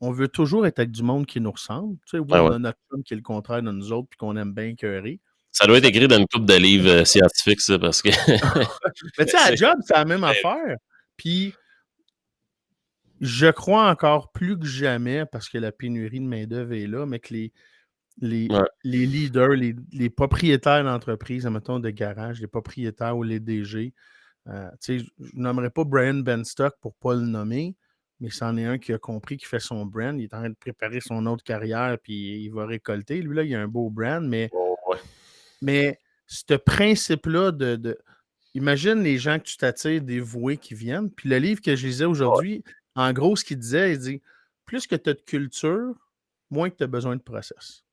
on veut toujours être avec du monde qui nous ressemble. Tu sais, oui, ouais, on ouais. a notre chum qui est le contraire de nous autres, puis qu'on aime bien écœurer. Ça doit être Ça... écrit dans une couple de livres scientifiques, ça, parce que. Mais tu sais, à job, c'est la même affaire. Puis, je crois encore plus que jamais, parce que la pénurie de main-d'œuvre est là, mais que les Ouais. leaders, les propriétaires d'entreprises, mettons de garage, les propriétaires ou les DG, tu sais, je nommerai pas Brian Benstock pour ne pas le nommer, mais c'en est un qui a compris qu'il fait son brand. Il est en train de préparer son autre carrière, puis il va récolter. Lui, là, il a un beau brand, Ouais. mais ce principe-là imagine les gens que tu t'attires dévoués qui viennent. Puis le livre que je lisais aujourd'hui, en gros, ce qu'il disait, il dit plus que tu as de culture, moins que tu as besoin de process.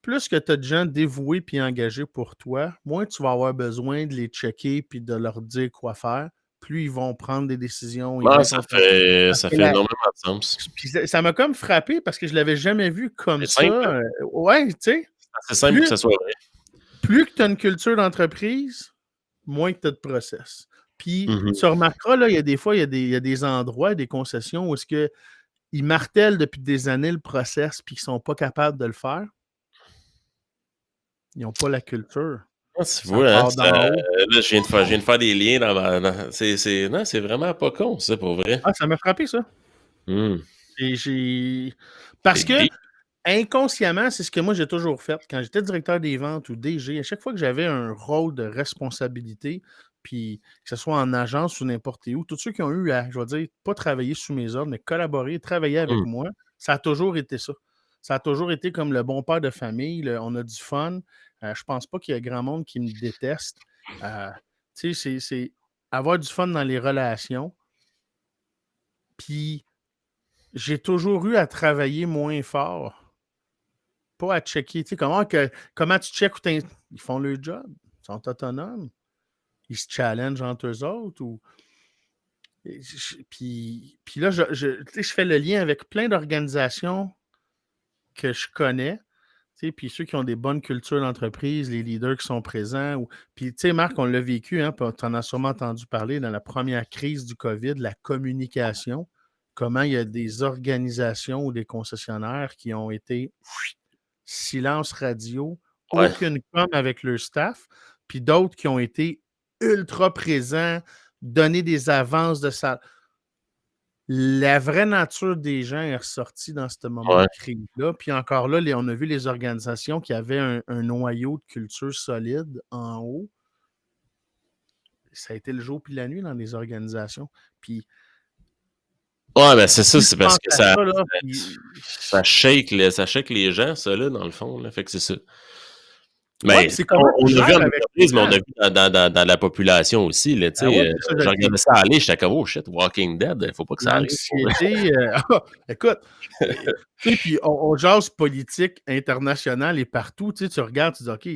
Plus que tu as de gens dévoués puis engagés pour toi, moins tu vas avoir besoin de les checker puis de leur dire quoi faire. Plus ils vont prendre des décisions, ils vont Non, être ça fait énormément de sens. Puis ça m'a comme frappé parce que je ne l'avais jamais vu comme C'est simple, hein? ça. Ouais, tu sais, C'est simple pour que ça soit vrai. plus que tu as une culture d'entreprise, moins que tu as de process. Puis Mhm. tu remarqueras, là, il y a des fois, il y a des endroits, des concessions où est-ce qu'ils martèlent depuis des années le process puis qu'ils ne sont pas capables de le faire. Ils n'ont pas la culture. Ah, tu Ça vois, hein, part d'en haut. là, je viens de faire des liens non, c'est vraiment pas con, ça, pour vrai. Ah, ça m'a frappé, ça. Hmm. Parce C'est que deep. inconsciemment, c'est ce que moi j'ai toujours fait. Quand j'étais directeur des ventes ou DG, à chaque fois que j'avais un rôle de responsabilité, puis que ce soit en agence ou n'importe où, tous ceux qui ont eu à, je vais dire, pas travailler sous mes ordres, mais collaborer, travailler avec Hmm. moi, ça a toujours été ça. Ça a toujours été comme le bon père de famille. On a du fun. Je pense pas qu'il y a grand monde qui me déteste. Tu sais, c'est avoir du fun dans les relations. Puis j'ai toujours eu à travailler moins fort. Pas à checker. Tu sais, comment tu checkes où ils font leur job? Ils sont autonomes. Ils se challengent entre eux autres. Puis là, tu sais, je fais le lien avec plein d'organisations que je connais. Tu sais, puis ceux qui ont des bonnes cultures d'entreprise, les leaders qui sont présents. Puis, tu sais, Marc, on l'a vécu, hein, tu en as sûrement entendu parler dans la première crise du COVID, la communication. Comment il y a des organisations ou des concessionnaires qui ont été silence radio, Ouais. aucune com avec leur staff, puis d'autres qui ont été ultra présents, donner des avances de ça. La vraie nature des gens est ressortie dans ce moment de Ouais. crise-là. Puis encore là, on a vu les organisations qui avaient un noyau de culture solide en haut. Ça a été le jour puis la nuit dans les organisations. Puis, Ouais, ben c'est ça, plus je c'est parce pense que à ça, là, puis ça shake les gens, ça, là, dans le fond, là. Fait que c'est ça. Ouais, Mais puis c'est comment on tu l'a vu gères en avec les entreprise, mais on gens. a vu dans la population aussi, là, tu Ah ouais, sais, c'est ça, je je regardais ça aller, j'étais comme: «Oh shit, Walking Dead, faut pas que ça arrive pour vrai». l'anxiété, écoute, tu sais, puis on jase politique internationale et partout, tu sais, tu regardes, tu dis: «OK,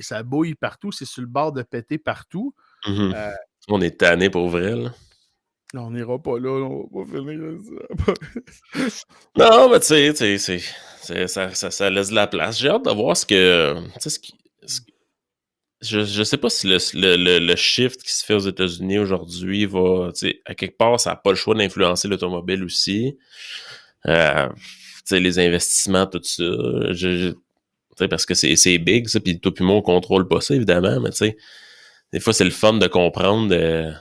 ça bouille partout, c'est sur le bord de péter partout». Mmh. Heu, On est tannés pour vrai, là. on n'ira pas là, on va pas finir ça. Non, mais tu sais ça laisse de la place. J'ai hâte de voir ce que tu sais, ce qui je sais pas si le shift qui se fait aux États-Unis aujourd'hui va, tu sais, à quelque part, ça a pas le choix d'influencer l'automobile aussi. Tu sais, les investissements, tout ça. Tu sais, parce que c'est big, ça, puis toi puis moi, on contrôle pas ça, évidemment, mais tu sais, des fois, c'est le fun de comprendre tu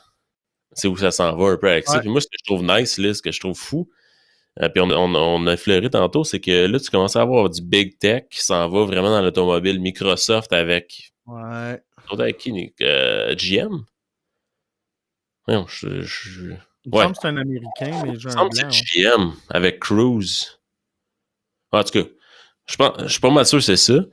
sais, où ça s'en va un peu avec ça. Ouais, Puis moi, ce que je trouve nice, là, ce que je trouve fou, puis on a effleuré tantôt, c'est que là, tu commences à avoir du big tech qui s'en va vraiment dans l'automobile. Microsoft ouais. avec qui? GM? Non, Il me ouais, semble que c'est un Américain, mais j'ai il me un semble que c'est blanc, ouais. GM avec Cruise. En tout cas, je suis pas mal sûr que c'est ça.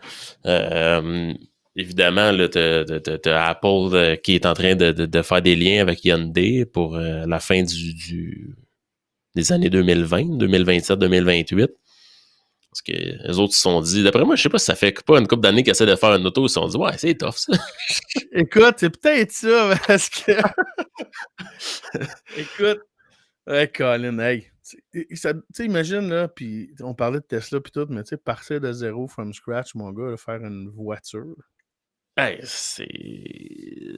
Euh, évidemment, là, t'as Apple qui est en train de faire des liens avec Hyundai pour la fin des années 2020, 2027, 2028. Parce que les autres se sont dit, d'après moi, je sais pas si ça fait pas une couple d'années qu'ils essaient de faire une auto, ils se sont dit, ouais, c'est tough ça. Écoute, c'est peut-être ça, parce que écoute, ouais, Colin, hey, tu sais, imagine, là, puis on parlait de Tesla puis tout, mais tu sais, partir de zéro from scratch, mon gars, là, faire une voiture. Hey,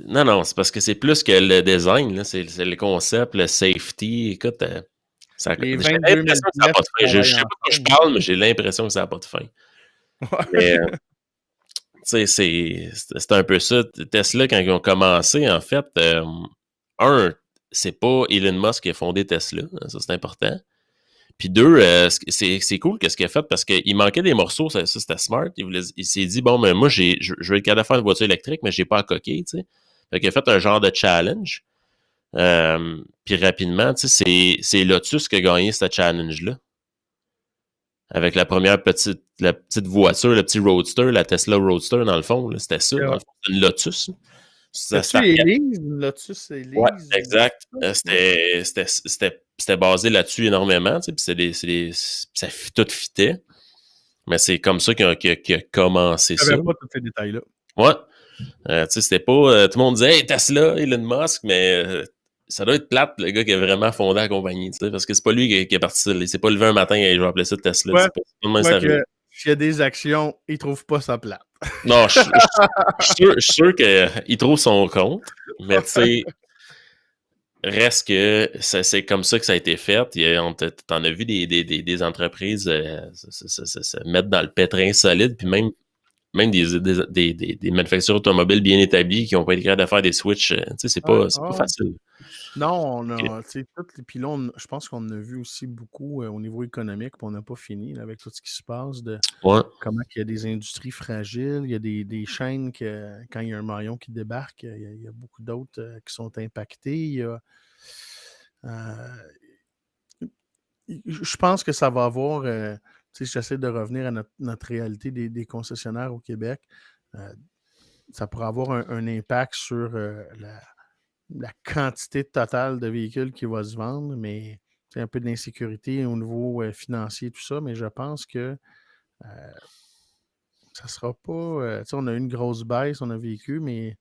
non, non, c'est parce que c'est plus que le design, là, c'est le concept, le safety. Écoute, Les j'ai 22 000 l'impression que ça n'a pièces pas de qui fin. Je travaillent sais pas de quoi je ensemble. parle, mais j'ai l'impression que ça n'a pas de fin. Mais, tu sais, c'est un peu ça. Tesla, quand ils ont commencé, en fait, un, c'est pas Elon Musk qui a fondé Tesla, ça c'est important. Puis deux, c'est cool qu'est-ce qu'il a fait parce qu'il manquait des morceaux, ça c'était smart. Il s'est dit, bon, mais moi, je vais être capable de faire une voiture électrique, mais j'ai pas à coquer, tu sais. Fait qu'il a fait un genre de challenge. Puis rapidement, tu sais, c'est Lotus qui a gagné ce challenge-là. Avec la petite voiture, le petit Roadster, la Tesla Roadster, dans le fond, là, c'était ça. Dans le fond, c'est une Lotus. Ça C'était-tu startait. Élise? Lotus Ouais, Élise? exact. Ouais. C'était basé là-dessus énormément, tu sais, puis ça tout fitait. Mais c'est comme ça qu'il a commencé Je ça. savais pas tous ces détails-là. Ouais. Tu sais, c'était pas. Tout le monde disait, hey, Tesla, Elon Musk, mais ça doit être plate, le gars qui a vraiment fondé la compagnie, tu sais, parce que c'est pas lui qui est parti. Il s'est pas levé un matin et je vais appeler ça Tesla. Ouais, C'est pas le même soit service. que s'il y a des actions, il trouve pas ça plate. Non, je suis sûr qu'il trouve son compte, mais tu sais, reste que c'est comme ça que ça a été fait. T'en as vu des entreprises se mettre dans le pétrin solide, puis même des manufactures automobiles bien établies qui n'ont pas été capables de faire des switches. Tu sais, Ouais, c'est pas ouais, ouais. facile. Non, on Ok. a, tu sais, puis là, je pense qu'on a vu aussi beaucoup au niveau économique, puis on n'a pas fini là, avec tout ce qui se passe, de Ouais. comment il y a des industries fragiles, il y a des chaînes que, quand il y a un maillon qui débarque, il y a beaucoup d'autres qui sont impactés. Euh, je pense que ça va avoir, tu sais, j'essaie de revenir à notre réalité des concessionnaires au Québec. euh, Ça pourrait avoir un impact sur la quantité totale de véhicules qui va se vendre, mais c'est un peu de l'insécurité au niveau financier, tout ça, mais je pense que ça sera pas. Tu sais, on a eu une grosse baisse, on a vécu, mais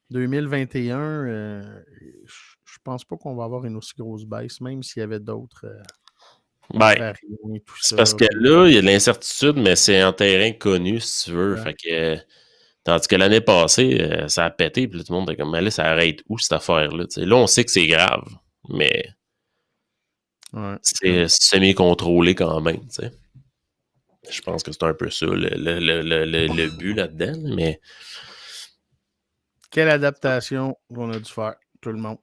2021, je pense pas qu'on va avoir une aussi grosse baisse, même s'il y avait d'autres Ben, variants et tout c'est ça. parce que Puis, là, il y a de l'incertitude, mais c'est un terrain connu, si tu veux. ouais, Fait que, tandis que l'année passée, ça a pété, puis là, tout le monde était comme, mais là, ça arrête où cette affaire-là? Tu sais, là, on sait que c'est grave, mais ouais. c'est semi-contrôlé quand même, tu sais. Je pense que c'est un peu ça le but là-dedans, mais Quelle adaptation qu'on a dû faire, tout le monde.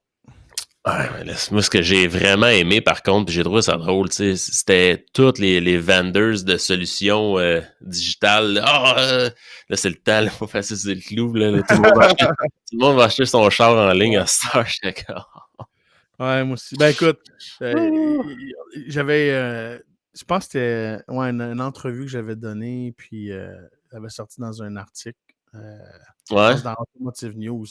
ouais, moi, ce que j'ai vraiment aimé, par contre, puis j'ai trouvé ça drôle, tu sais, c'était tous les vendors de solutions digitales. Là, là, c'est le temps, là, faut passer sur le clou. Là, tout le monde va acheter son char en ligne Ouais. à cette heure. J'étais comme, Ouais, moi aussi. Ben écoute, oh. j'avais, je pense que c'était ouais, une entrevue que j'avais donnée, puis elle avait sorti dans un article. Je Ouais. pense dans Automotive News.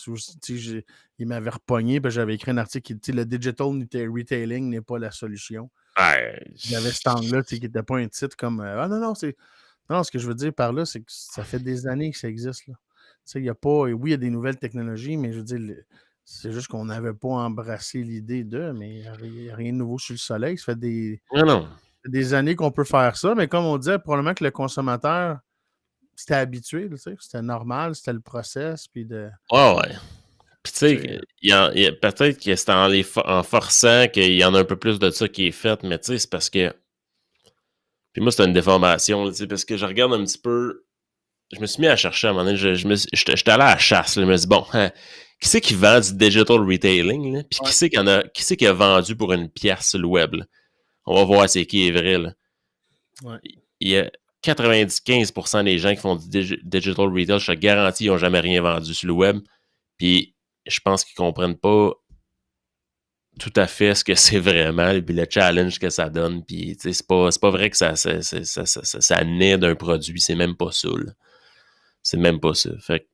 Il m'avait repogné, puis j'avais écrit un article qui dit le digital retailing n'est pas la solution. Ouais. Il y avait cet angle-là qui n'était pas un titre comme ah non, non, c'est. Non, ce que je veux dire par là, c'est que ça fait des années que ça existe. Là. Il y a pas. Oui, il y a des nouvelles technologies, mais je veux dire, c'est juste qu'on n'avait pas embrassé l'idée d'eux, mais il n'y a rien de nouveau sur le soleil. Ça fait des années qu'on peut faire ça, mais comme on disait, probablement que le consommateur c'était habitué, c'était normal, c'était le process. Puis ouais. Puis tu sais, peut-être que c'est en forçant qu'il y en a un peu plus de ça qui est fait, mais tu sais, c'est parce que. Puis moi, c'est une déformation, tu sais, parce que je regarde un petit peu. Je me suis mis à chercher à un moment donné. J'étais allé à la chasse. Là, je me suis dit, bon, qui c'est qui vend du digital retailing? Là? Puis qui c'est qui a vendu pour une pièce sur le web? Là? On va voir c'est qui est vrai. Là. Ouais. Il y a 95% des gens qui font du digital retail, je te garantis, ils n'ont jamais rien vendu sur le web. Puis je pense qu'ils ne comprennent pas tout à fait ce que c'est vraiment, puis le challenge que ça donne. Puis c'est pas vrai que ça naît d'un produit. C'est même pas ça. Là. C'est même pas ça. Fait que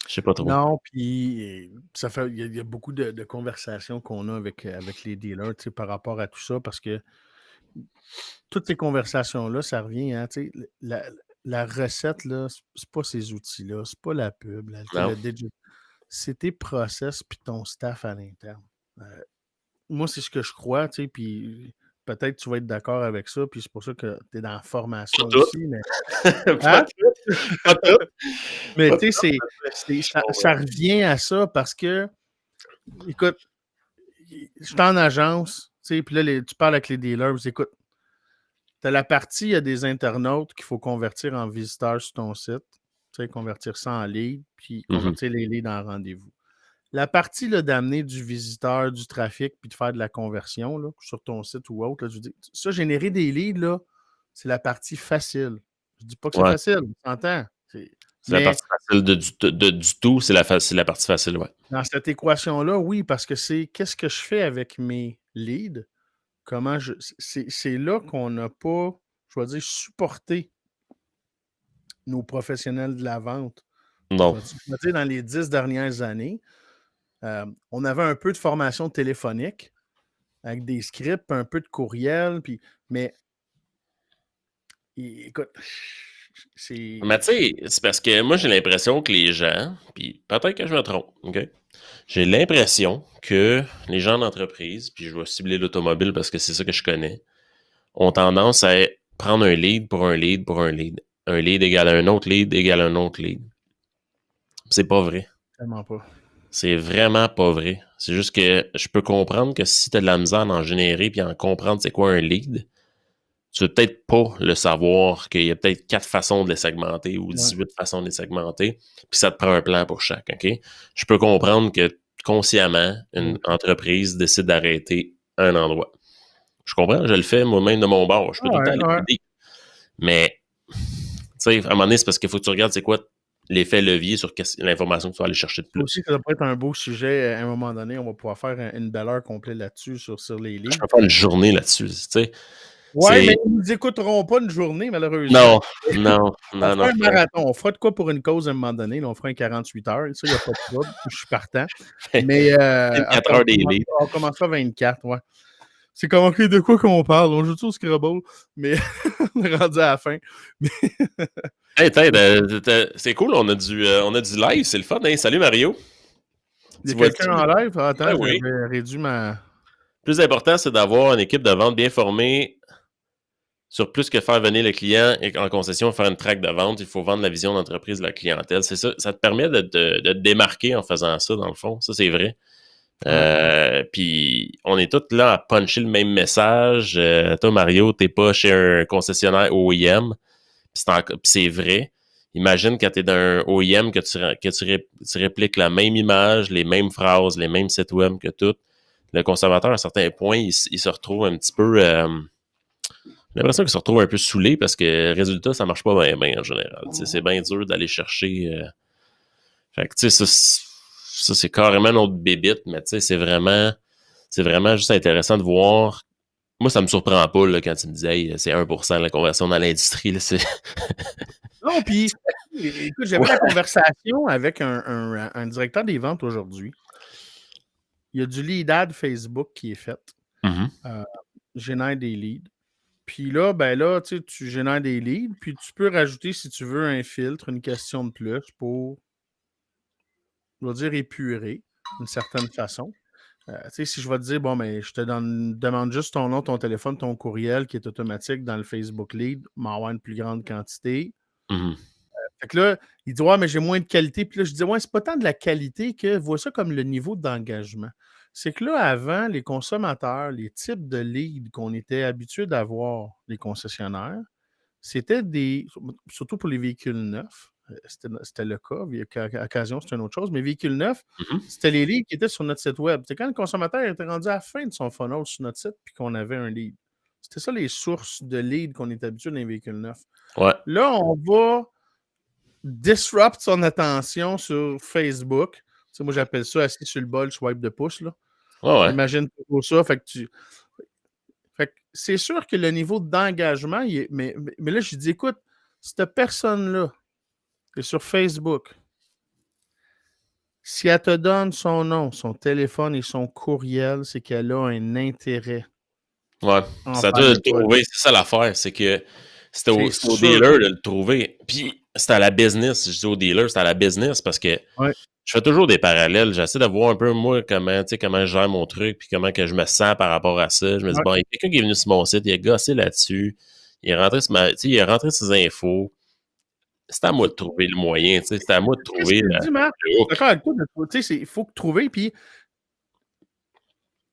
je sais pas trop. Non, puis ça fait il y a beaucoup de conversations qu'on a avec les dealers par rapport à tout ça, parce que toutes ces conversations-là, ça revient, hein, la recette, là, c'est pas ces outils-là, c'est pas la pub, le digital. C'est tes process puis ton staff à l'interne. Moi, c'est ce que je crois, puis peut-être que tu vas être d'accord avec ça, puis c'est pour ça que tu es dans la formation aussi. Mais... Pas tout. Mais tu sais, ça revient à ça parce que, écoute, je suis en agence, puis là, tu parles avec les dealers, écoute, tu as la partie, il y a des internautes qu'il faut convertir en visiteurs sur ton site, convertir ça en leads, puis convertir les leads en rendez-vous. La partie d'amener du visiteur, du trafic, puis de faire de la conversion là, sur ton site ou autre, là, je veux dire, ça, générer des leads, là, c'est la partie facile. Je ne dis pas que c'est facile, on s'entend. C'est la partie facile du tout, c'est la partie facile, ouais. Dans cette équation-là, oui, parce que c'est qu'est-ce que je fais avec mes leads? Comment c'est là qu'on n'a pas, je vais dire, supporté nos professionnels de la vente. Non. Je vais dire, dans les 10 dernières années, on avait un peu de formation téléphonique avec des scripts, un peu de courriel, mais écoute, c'est... Mais tu sais, c'est parce que moi, j'ai l'impression que les gens, puis peut-être que je me trompe, OK? J'ai l'impression que les gens d'entreprise, puis je vais cibler l'automobile parce que c'est ça que je connais, ont tendance à prendre un lead pour un lead pour un lead. Un lead égale un autre lead égale un autre lead. C'est pas vrai. Tellement pas. C'est vraiment pas vrai. C'est juste que je peux comprendre que si tu as de la misère à en générer puis en comprendre c'est quoi un lead, tu veux peut-être pas le savoir qu'il y a peut-être 4 façons de les segmenter ou 18 façons de les segmenter, puis ça te prend un plan pour chaque, OK? Je peux comprendre que consciemment, une entreprise décide d'arrêter un endroit. Je comprends, je le fais moi-même de mon bord. Je peux tout le temps l'aider. Mais, tu sais, à un moment donné, c'est parce qu'il faut que tu regardes c'est quoi l'effet levier sur l'information que tu vas aller chercher de plus. Aussi, ça pourrait être un beau sujet à un moment donné. On va pouvoir faire une belle heure complète là-dessus sur les leads. Je peux faire une journée là-dessus, tu sais. Ouais, mais ils ne nous écouteront pas une journée, malheureusement. Non. On fera un marathon. On fera de quoi pour une cause à un moment donné. Là, on fera un 48 heures. Ça, il n'y a pas de trouble. Je suis partant. Mais 24 heures des leads. On commencera à 24, ouais. C'est comme, OK, de quoi qu'on parle? On joue tout au Scrabble, mais on est rendu à la fin. Hey, c'est cool, on a du live, c'est le fun. Hein? Salut Mario. Il y a quelqu'un en live? Attends, oui. j'avais réduit ma... Le plus important, c'est d'avoir une équipe de vente bien formée sur plus que faire venir le client et en concession faire une traque de vente. Il faut vendre la vision d'entreprise de la clientèle. C'est ça. Ça te permet de te démarquer en faisant ça, dans le fond. Ça, c'est vrai. Puis on est tous là à puncher le même message. Toi, Mario, t'es pas chez un concessionnaire OEM. Puis c'est vrai. Imagine quand tu es dans un OEM que tu répliques la même image, les mêmes phrases, les mêmes sites web que tout. Le consommateur, à un certain point, il se retrouve un petit peu... j'ai l'impression qu'il se retrouve un peu saoulé parce que résultat, ça marche pas bien en général. C'est bien dur d'aller chercher... Fait que tu sais, ça, c'est carrément notre bébite, mais tu sais, c'est vraiment juste intéressant de voir. Moi, ça me surprend pas là, quand tu me disais hey, c'est 1% la conversion dans l'industrie. Là, non, puis Écoute, j'avais la conversation avec un directeur des ventes aujourd'hui. Il y a du lead ad Facebook qui est fait. Génère des leads. Puis là, tu génères des leads, puis tu peux rajouter, si tu veux, un filtre, une question de plus pour, je vais dire, épurer d'une certaine façon. Si je vais te dire, je te demande juste ton nom, ton téléphone, ton courriel qui est automatique dans le Facebook Lead, m'envoie une plus grande quantité. Fait que là, il dit, ouais, mais j'ai moins de qualité. Puis là, je dis, ouais, c'est pas tant de la qualité que vois ça comme le niveau d'engagement. C'est que là, avant, les consommateurs, les types de leads qu'on était habitués d'avoir, les concessionnaires, c'était surtout pour les véhicules neufs, c'était le cas. Occasion, c'était une autre chose. Mais véhicules neufs, c'était les leads qui étaient sur notre site web. C'est quand le consommateur était rendu à la fin de son funnel sur notre site puis qu'on avait un lead. C'était ça les sources de leads qu'on est habitué dans les véhicules neufs. Ouais. Là, on va disrupt son attention sur Facebook. Moi, j'appelle ça assis sur le bol, swipe de pouce. Là. Ouais. Imagine pour ça. Fait que c'est sûr que le niveau d'engagement, mais là, je dis, écoute, cette personne-là est sur Facebook. Si elle te donne son nom, son téléphone et son courriel, c'est qu'elle a un intérêt. Ouais. Ça doit le trouver. C'est ça l'affaire. C'est que c'était au dealer de le trouver. Puis c'est à la business. Je dis au dealer, c'est à la business parce que je fais toujours des parallèles. J'essaie de voir un peu, moi, comment je gère mon truc puis comment que je me sens par rapport à ça. Je me dis, il y a quelqu'un qui est venu sur mon site, il a gossé là-dessus, il est rentré il a rentré ses infos. C'est à moi de trouver le moyen, c'est à moi de trouver... D'accord avec toi, il faut trouver, puis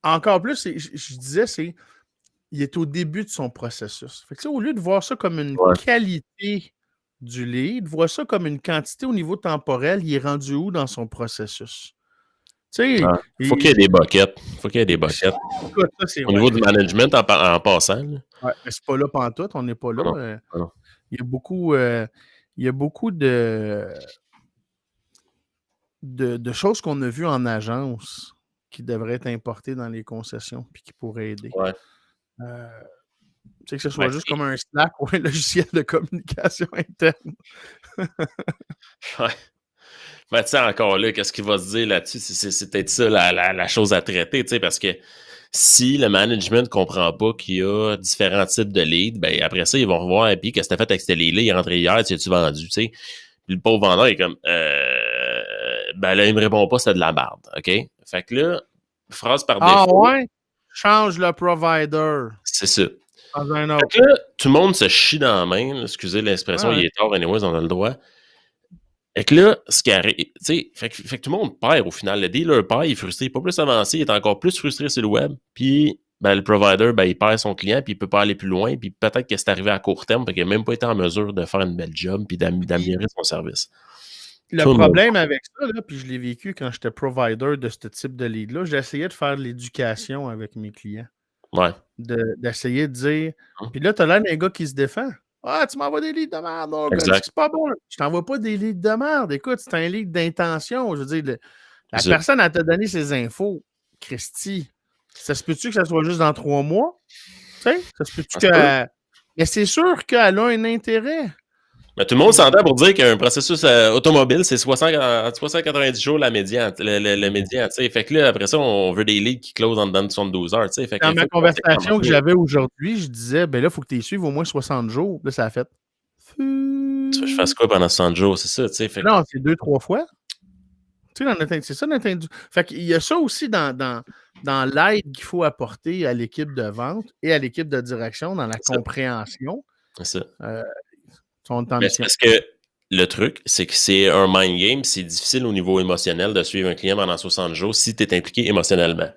encore plus, je disais, il est au début de son processus. Fait que, au lieu de voir ça comme une qualité du lead, vois ça comme une quantité au niveau temporel, il est rendu où dans son processus? Il faut qu'il y ait des buckets. Au niveau du management, en passant. Ouais, mais c'est pas là pantoute, on n'est pas là. Il y a beaucoup, de choses qu'on a vues en agence qui devraient être importées dans les concessions puis qui pourraient aider. Ouais. Que ce soit juste comme un Slack ou un logiciel de communication interne. Ouais. Encore là, qu'est-ce qu'il va se dire là-dessus? C'est peut-être ça la chose à traiter, parce que si le management ne comprend pas qu'il y a différents types de leads, ben après ça, ils vont revoir, et puis qu'est-ce que tu as fait avec ces leads-là? Il est rentré hier, tu as-tu vendu, Puis le pauvre vendeur est comme, ben là, il me répond pas, c'est de la merde, OK? Fait que là, phrase par défaut. Ah ouais? Change le provider. C'est ça. Dans un autre. Fait que là, tout le monde se chie dans la main, là, excusez l'expression, il est tard, anyways, on a le droit. Fait que là, ce qui arrive, fait que tout le monde perd au final. Le dealer perd, il est frustré, il n'est pas plus avancé, il est encore plus frustré sur le web. Puis, le provider, il perd son client, puis il peut pas aller plus loin. Puis peut-être que c'est arrivé à court terme, fait qu'il n'a même pas été en mesure de faire une belle job, puis d'améliorer son service. Le problème avec ça, là, puis je l'ai vécu quand j'étais provider de ce type de lead-là, j'essayais de faire de l'éducation avec mes clients. Ouais. D'essayer de dire. Puis là, tu as l'air d'un gars qui se défend. Ah, tu m'envoies des leads de merde, non, c'est pas bon. Je t'envoie pas des leads de merde. Écoute, c'est un lead d'intention. Je veux dire, la personne, elle t'a donné ses infos. Christy, ça se peut-tu que ça soit juste dans 3 mois? Tu sais, ça se peut-tu que. Mais c'est sûr qu'elle a un intérêt. Mais tout le monde s'entend pour dire qu'un processus automobile, c'est 60-90 jours la médiane, le médian. Fait que là, après ça, on veut des leads qui closent en dedans de 72 heures. Fait dans ma conversation que j'avais aujourd'hui, je disais, ben là, il faut que tu les suives au moins 60 jours. Là, ça a fait. Tu veux que je fasse quoi pendant 60 jours? C'est ça, tu sais. Non, c'est 2-3 fois. Tu sais, c'est ça notre industrie. Fait qu'il y a ça aussi dans l'aide qu'il faut apporter à l'équipe de vente et à l'équipe de direction dans la compréhension. C'est ça. Mais c'est parce que le truc, c'est que c'est un mind game, c'est difficile au niveau émotionnel de suivre un client pendant 60 jours si tu es impliqué émotionnellement.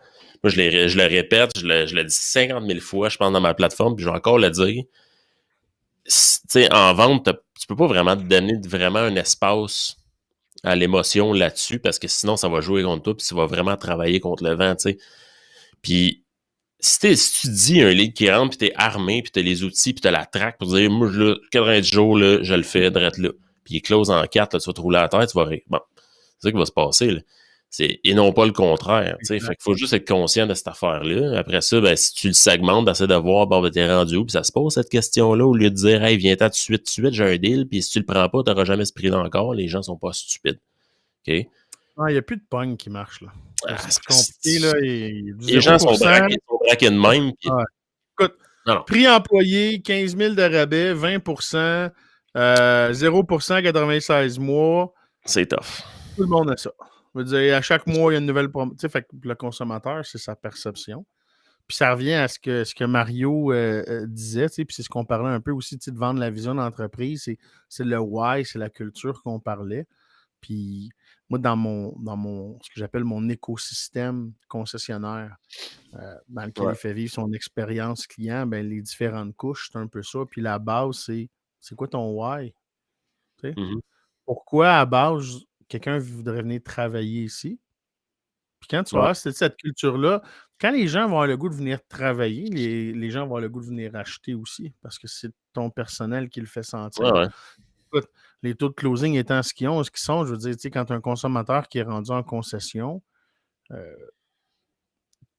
Moi, je le répète, je le dis 50 000 fois, je pense, dans ma plateforme, puis je vais encore le dire. En vente, tu peux pas vraiment te donner vraiment un espace à l'émotion là-dessus, parce que sinon, ça va jouer contre toi, puis tu vas vraiment travailler contre le vent, tu sais. Puis, si tu dis un lead qui rentre, puis t'es armé, puis t'as les outils, puis t'as la traque pour dire, moi, là, 90 jours, là, je le fais, drette là. Puis il close en 4, là, tu vas te rouler à terre, tu vas rire. Bon, c'est ça qui va se passer, là. Et non pas le contraire. Fait Exact. qu'il faut juste être conscient de cette affaire-là. Après ça, ben, si tu le segmentes, d'essayer de voir, bon, ben, t'es rendu où, puis ça se pose cette question-là, au lieu de dire, hey, viens-t'en tout de suite, j'ai un deal, puis si tu le prends pas, t'auras jamais ce prix-là encore. Les gens sont pas stupides. OK? Il n'y a plus de pogne qui marche, là. Ah, C'est plus compliqué, là. Et du les gens sont 0%. braqués de même. Puis... Ah, écoute, non. Prix employé, 15 000 de rabais, 20%, 0%, 96 mois. C'est tough. Tout le monde a ça. Je veux dire, à chaque mois, il y a une nouvelle promotion. Tu sais, fait que le consommateur, c'est sa perception. Puis ça revient à ce que Mario disait, tu sais, puis c'est ce qu'on parlait un peu aussi, tu sais, de vendre la vision d'entreprise. C'est le why, c'est la culture qu'on parlait. Puis moi, dans ce que j'appelle mon écosystème concessionnaire, dans lequel il fait vivre son expérience client, ben, les différentes couches, c'est un peu ça. Puis la base, c'est quoi ton why? Tu sais? Pourquoi, à base, quelqu'un voudrait venir travailler ici? Puis quand tu vas avoir cette culture-là, quand les gens vont avoir le goût de venir travailler, les gens vont avoir le goût de venir acheter aussi, parce que c'est ton personnel qui le fait sentir. Écoute, les taux de closing étant ce qu'ils sont, je veux dire, tu sais, quand un consommateur qui est rendu en concession,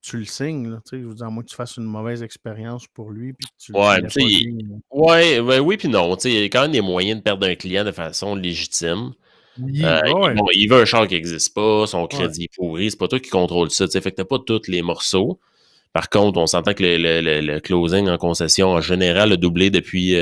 tu le signes, là, tu sais, je veux dire, à moins que tu fasses une mauvaise expérience pour lui, puis que tu le signes pas. Oui, puis non. Il y a quand même des moyens de perdre un client de façon légitime. Oui, bon, il veut un char qui n'existe pas, son crédit est pourri, c'est pas toi qui contrôle ça. Fait que t'as pas tous les morceaux. Par contre, on s'entend que le closing en concession, en général, a doublé depuis,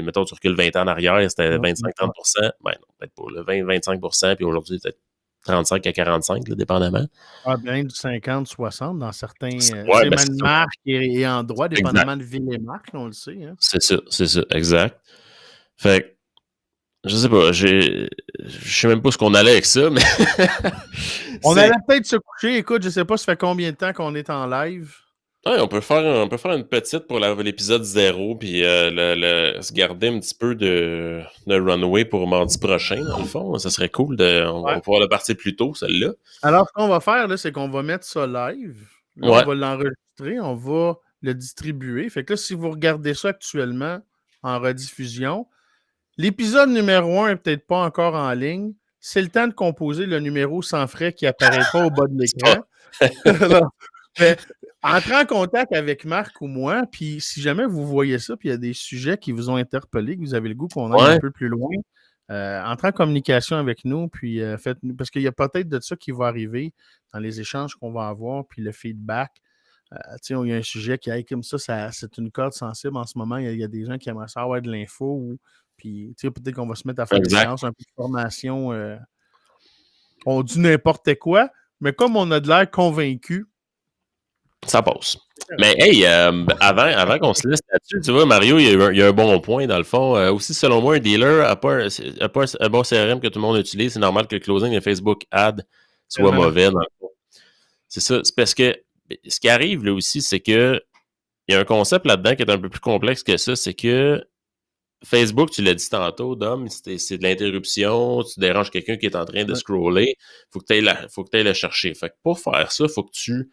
mettons, tu recules 20 ans en arrière, c'était 25-30%. Ben non, peut-être pas, le 20-25%, puis aujourd'hui, peut-être 35 à 45, là, dépendamment. Ah, bien du 50-60 dans certains ben, même marques et endroits, dépendamment de ville et marque, on le sait. Hein. C'est ça, exact. Fait que, je sais pas, je sais même pas ce qu'on allait avec ça, mais... on allait peut-être se coucher. Écoute, je sais pas, ça fait combien de temps qu'on est en live? Ouais, on peut faire une petite pour l'épisode 0, puis se garder un petit peu de runway pour mardi prochain, dans le fond. Ça serait cool on va pouvoir le partir plus tôt, celle-là. Alors, ce qu'on va faire, là, c'est qu'on va mettre ça live. Là, on va l'enregistrer, on va le distribuer. Fait que là, si vous regardez ça actuellement en rediffusion, l'épisode numéro 1 n'est peut-être pas encore en ligne. C'est le temps de composer le numéro sans frais qui apparaîtra au bas de l'écran. Entrez en contact avec Marc ou moi, puis si jamais vous voyez ça, puis il y a des sujets qui vous ont interpellé, que vous avez le goût qu'on aille un peu plus loin, entrez en communication avec nous, puis faites-nous, parce qu'il y a peut-être de ça qui va arriver dans les échanges qu'on va avoir, puis le feedback. Il y a un sujet qui est comme ça, c'est une corde sensible en ce moment. Il y a des gens qui aimeraient savoir de l'info, puis peut-être qu'on va se mettre à faire des séances, un peu de formation. On dit n'importe quoi, mais comme on a de l'air convaincu, ça passe. Mais hey, avant qu'on se laisse là-dessus, tu vois, Mario, il y a un bon point dans le fond. Aussi, selon moi, un dealer n'a pas un bon CRM que tout le monde utilise. C'est normal que le closing de Facebook Ad soit mauvais dans le fond. C'est ça. C'est parce que ce qui arrive là aussi, c'est que il y a un concept là-dedans qui est un peu plus complexe que ça. C'est que Facebook, tu l'as dit tantôt, Dom, c'est de l'interruption, tu déranges quelqu'un qui est en train de scroller, faut que tu ailles le chercher. Fait que pour faire ça, faut que tu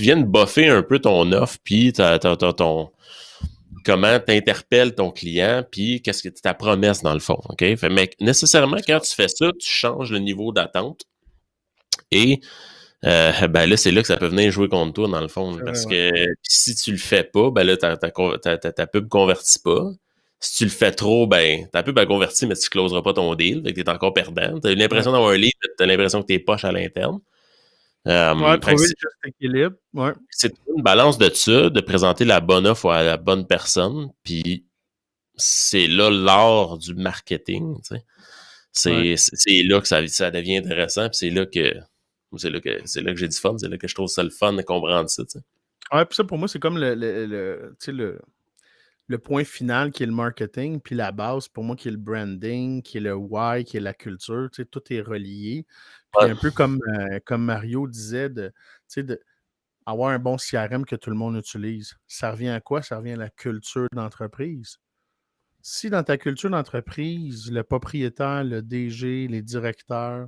viennes buffer un peu ton offre, puis comment t'interpelles ton client, puis qu'est-ce que ta promesse dans le fond, OK? Mais nécessairement, quand tu fais ça, tu changes le niveau d'attente. Et ben là, c'est là que ça peut venir jouer contre toi, dans le fond. Parce que si tu le fais pas, ben là, ta pub convertit pas. Si tu le fais trop, ben, ta pub a converti, mais tu closeras pas ton deal. Fait que t'es encore perdant. T'as l'impression d'avoir un lead, t'as l'impression que t'es poche à l'interne. Trouver le juste équilibre. C'est une balance de ça, de présenter la bonne offre à la bonne personne. Puis c'est là l'art du marketing. Tu sais. C'est là que ça devient intéressant. Puis c'est là que j'ai du fun. C'est là que je trouve ça le fun de comprendre ça. Tu sais. Ouais, puis ça, pour moi, c'est comme le point final qui est le marketing, puis la base, pour moi, qui est le branding, qui est le why, qui est la culture. Tu sais, tout est relié. Puis un peu comme Mario disait, avoir un bon CRM que tout le monde utilise. Ça revient à quoi? Ça revient à la culture d'entreprise. Si dans ta culture d'entreprise, le propriétaire, le DG, les directeurs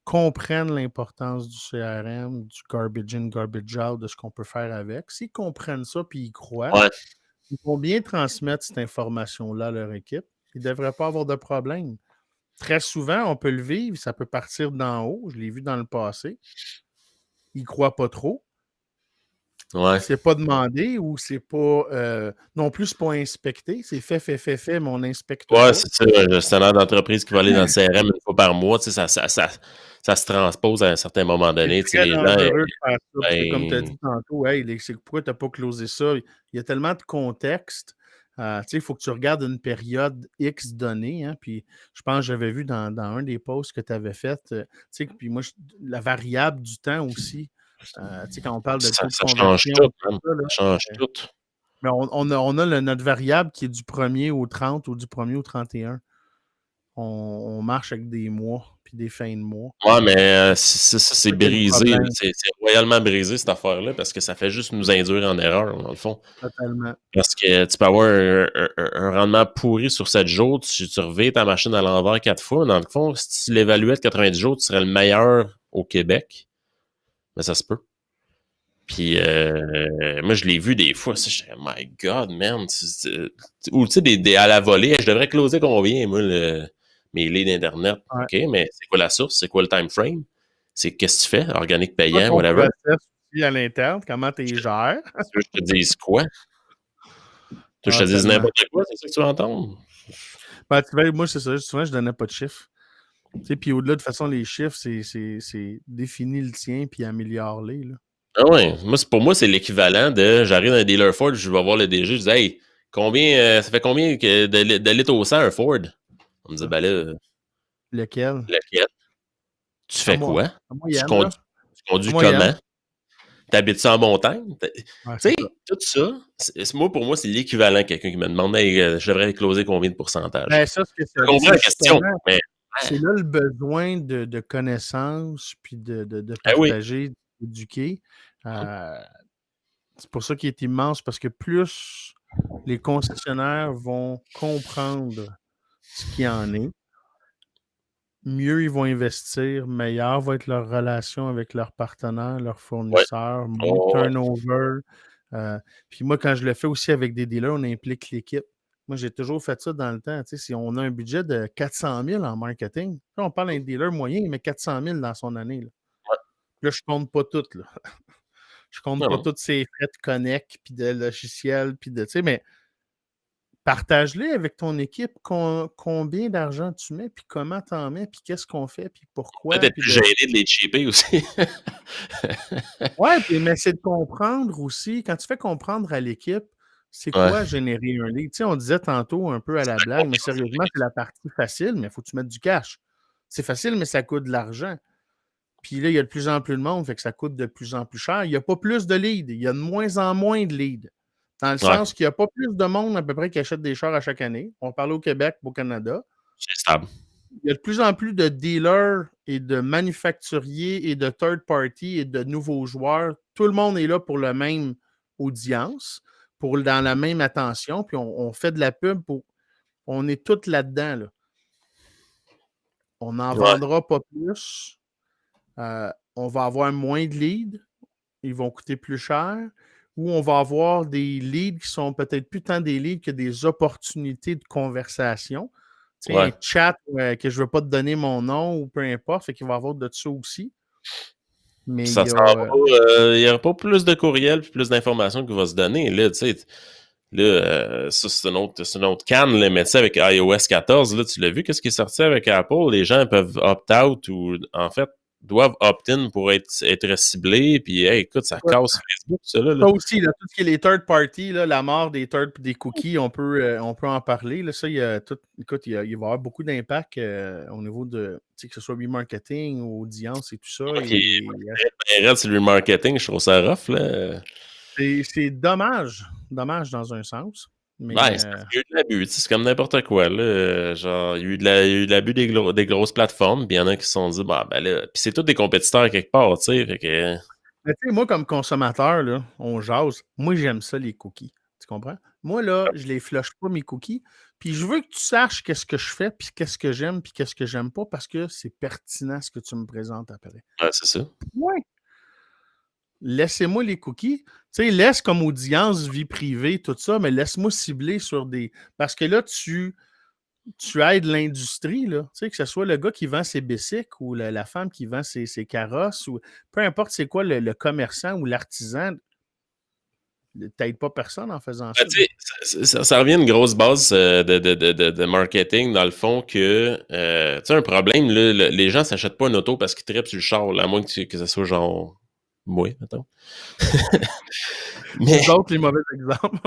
comprennent l'importance du CRM, du garbage in, garbage out, de ce qu'on peut faire avec, s'ils comprennent ça puis ils croient, ils vont bien transmettre cette information-là à leur équipe. Ils ne devraient pas avoir de problème. Très souvent, on peut le vivre, ça peut partir d'en haut. Je l'ai vu dans le passé. Ils ne croient pas trop. Ouais. C'est pas demandé ou c'est pas. Non plus, c'est pas inspecté. C'est fait, mais on n'inspecte Ouais, pas. c'est ça, un gestionnaire d'entreprise qui va aller dans le CRM une fois par mois, tu sais, ça se transpose à un certain moment C'est donné. Tu sais, très les gens, dangereux de faire ça. Parce que comme tu as ben, dit tantôt, hey, pourquoi tu n'as pas closé ça? Il y a tellement de contexte. Il faut que tu regardes une période X donnée. Hein, puis je pense que j'avais vu dans un des posts que tu avais fait. Puis moi, la variable du temps aussi. Quand on parle de taux de ça change conversion, tout, tout man. ça, là, Ça change tout. mais on a notre variable qui est du 1er au 30 ou du 1er au 31. On marche avec des mois puis des fins de mois. Ouais, mais ça, C'est c'est ça qui est le brisé. problème, C'est royalement brisé, cette affaire-là, parce que ça fait juste nous induire en erreur, dans le fond. totalement. Parce que tu peux avoir un rendement pourri sur 7 jours, tu reviens ta machine à l'envers 4 fois. Dans le fond, si tu l'évaluais de 90 jours, tu serais le meilleur au Québec. Mais ça se peut. Puis moi, je l'ai vu des fois. Je suis my God, man. Ou tu sais, à la volée, je devrais closer combien, moi, mes leads d'Internet. Ouais. OK, mais c'est quoi la source? C'est quoi le time frame? C'est qu'est-ce que tu fais? Organique Toi, payant, ton whatever. process aussi à l'interne, comment tu les gères? Tu veux que je te dise quoi? Tu veux que je Ah, te dise tellement. n'importe quoi? C'est ça que tu veux entendre? Ben, moi, c'est ça. Souvent, je donnais pas de chiffres. Puis au-delà, de toute façon, les chiffres, c'est définir le tien puis améliore-les. Là. Ah ouais, pour moi, c'est l'équivalent de j'arrive dans un dealer Ford, je vais voir le DG, je dis hey, ça fait combien de litres au 100 un Ford? On me dit Ça. ben là, Lequel? lequel? Tu En, fais quoi? en Tu moyenne, là. conduis, tu En conduis moyenne. comment? T'habites ça en montagne? Tu Ouais, c'est sais, ça. tout ça, pour moi, c'est l'équivalent de quelqu'un qui me demande hey, je devrais closer combien de pourcentage? Ben, ça, ce que Je ça dit, comprends c'est la question, justement, mais c'est là le besoin de connaissances puis de oui. partager, d'éduquer. C'est pour ça qu'il est immense, parce que plus les concessionnaires vont comprendre ce qu'il en est, mieux ils vont investir, meilleure va être leur relation avec leurs partenaires, leurs Ouais. fournisseurs, moins de Oh, ouais. turnover. Puis moi, quand je le fais aussi avec des dealers, on implique l'équipe. Moi, j'ai toujours fait ça dans le temps. Si on a un budget de 400 000 en marketing, là, on parle d'un dealer moyen, il met 400 000 dans son année. Là, je ne compte pas tout. Là. Je compte Non, pas non. tous ces frais de connect, puis de logiciel, puis de, mais partage-les avec ton équipe, combien d'argent tu mets, puis comment tu en mets, puis qu'est-ce qu'on fait, puis pourquoi. Peut-être Puis plus gêné de les chipper aussi. Ouais, mais c'est de comprendre aussi, quand tu fais comprendre à l'équipe, c'est Ouais. quoi générer un lead. On disait tantôt un peu à la blague, mais sérieusement, c'est la partie facile, mais il faut que tu mettes du cash. C'est facile, mais ça coûte de l'argent. Puis là, il y a de plus en plus de monde, fait que ça coûte de plus en plus cher. Il n'y a pas plus de leads, il y a de moins en moins de leads. Dans le Ouais, sens qu'il n'y a pas plus de monde à peu près qui achète des chars à chaque année. On parle au Québec, au Canada. c'est stable. Il y a de plus en plus de dealers et de manufacturiers et de third party et de nouveaux joueurs. Tout le monde est là pour la même audience, dans la même attention, puis on fait de la pub pour. On est tous là-dedans. Là. On n'en Ouais. vendra pas plus. On va avoir moins de leads. Ils vont coûter plus cher. Ou on va avoir des leads qui sont peut-être plus tant des leads que des opportunités de conversation. Tu sais, un Ouais. chat que je ne veux pas te donner mon nom ou peu importe, fait qu'il va y avoir de ça aussi. Mais il Ça y s'en a. va. Il n'y aura pas plus de courriels et plus d'informations qui vont se donner. Là, tu sais, ça, c'est une autre canne, là, mais tu sais, avec iOS 14, là, tu l'as vu, qu'est-ce qui est sorti avec Apple? Les gens peuvent opt-out ou, en fait, doivent opt-in pour être ciblés. Puis, hey, écoute, ça casse Facebook, ça, là. Ça aussi, là, tout ce qui est les third parties, là, la mort des des cookies, on peut en parler. Là, ça, il y a tout. Écoute, il va y avoir beaucoup d'impact au niveau de que ce soit remarketing ou audience et tout ça. Moi qui est sur le marketing, je trouve ça rough, là. C'est dommage. Dommage dans un sens. Mais Ouais, c'est parce qu'il y a eu de l'abus, tu sais, c'est comme n'importe quoi, là. Genre, il y a eu de l'abus des grosses plateformes, puis il y en a qui se sont dit, bah, ben là, puis c'est tous des compétiteurs quelque part, tu sais, fait que. mais tu sais, moi, comme consommateur, là, on jase. Moi, j'aime ça, les cookies. Tu comprends? Moi, là, je les flush pas, mes cookies. Puis je veux que tu saches qu'est-ce que je fais, puis qu'est-ce que j'aime, puis qu'est-ce que j'aime pas, parce que c'est pertinent ce que tu me présentes après. Ouais, c'est ça. Ouais. Laissez-moi les cookies. Tu sais, laisse comme audience, vie privée, tout ça, mais laisse-moi cibler sur des. Parce que là, tu tu aides l'industrie, là. Tu sais, que ce soit le gars qui vend ses bicycles ou la femme qui vend ses carrosses, ou peu importe c'est quoi le commerçant ou l'artisan, t'aides pas personne en faisant Ben, ça. tu sais, ça revient à une grosse base de marketing, dans le fond, que, tu sais, un problème, là, les gens s'achètent pas une auto parce qu'ils trippent sur le char, là, à moins que ça soit genre moi, mettons. Mais, Les autres, les mauvais exemples.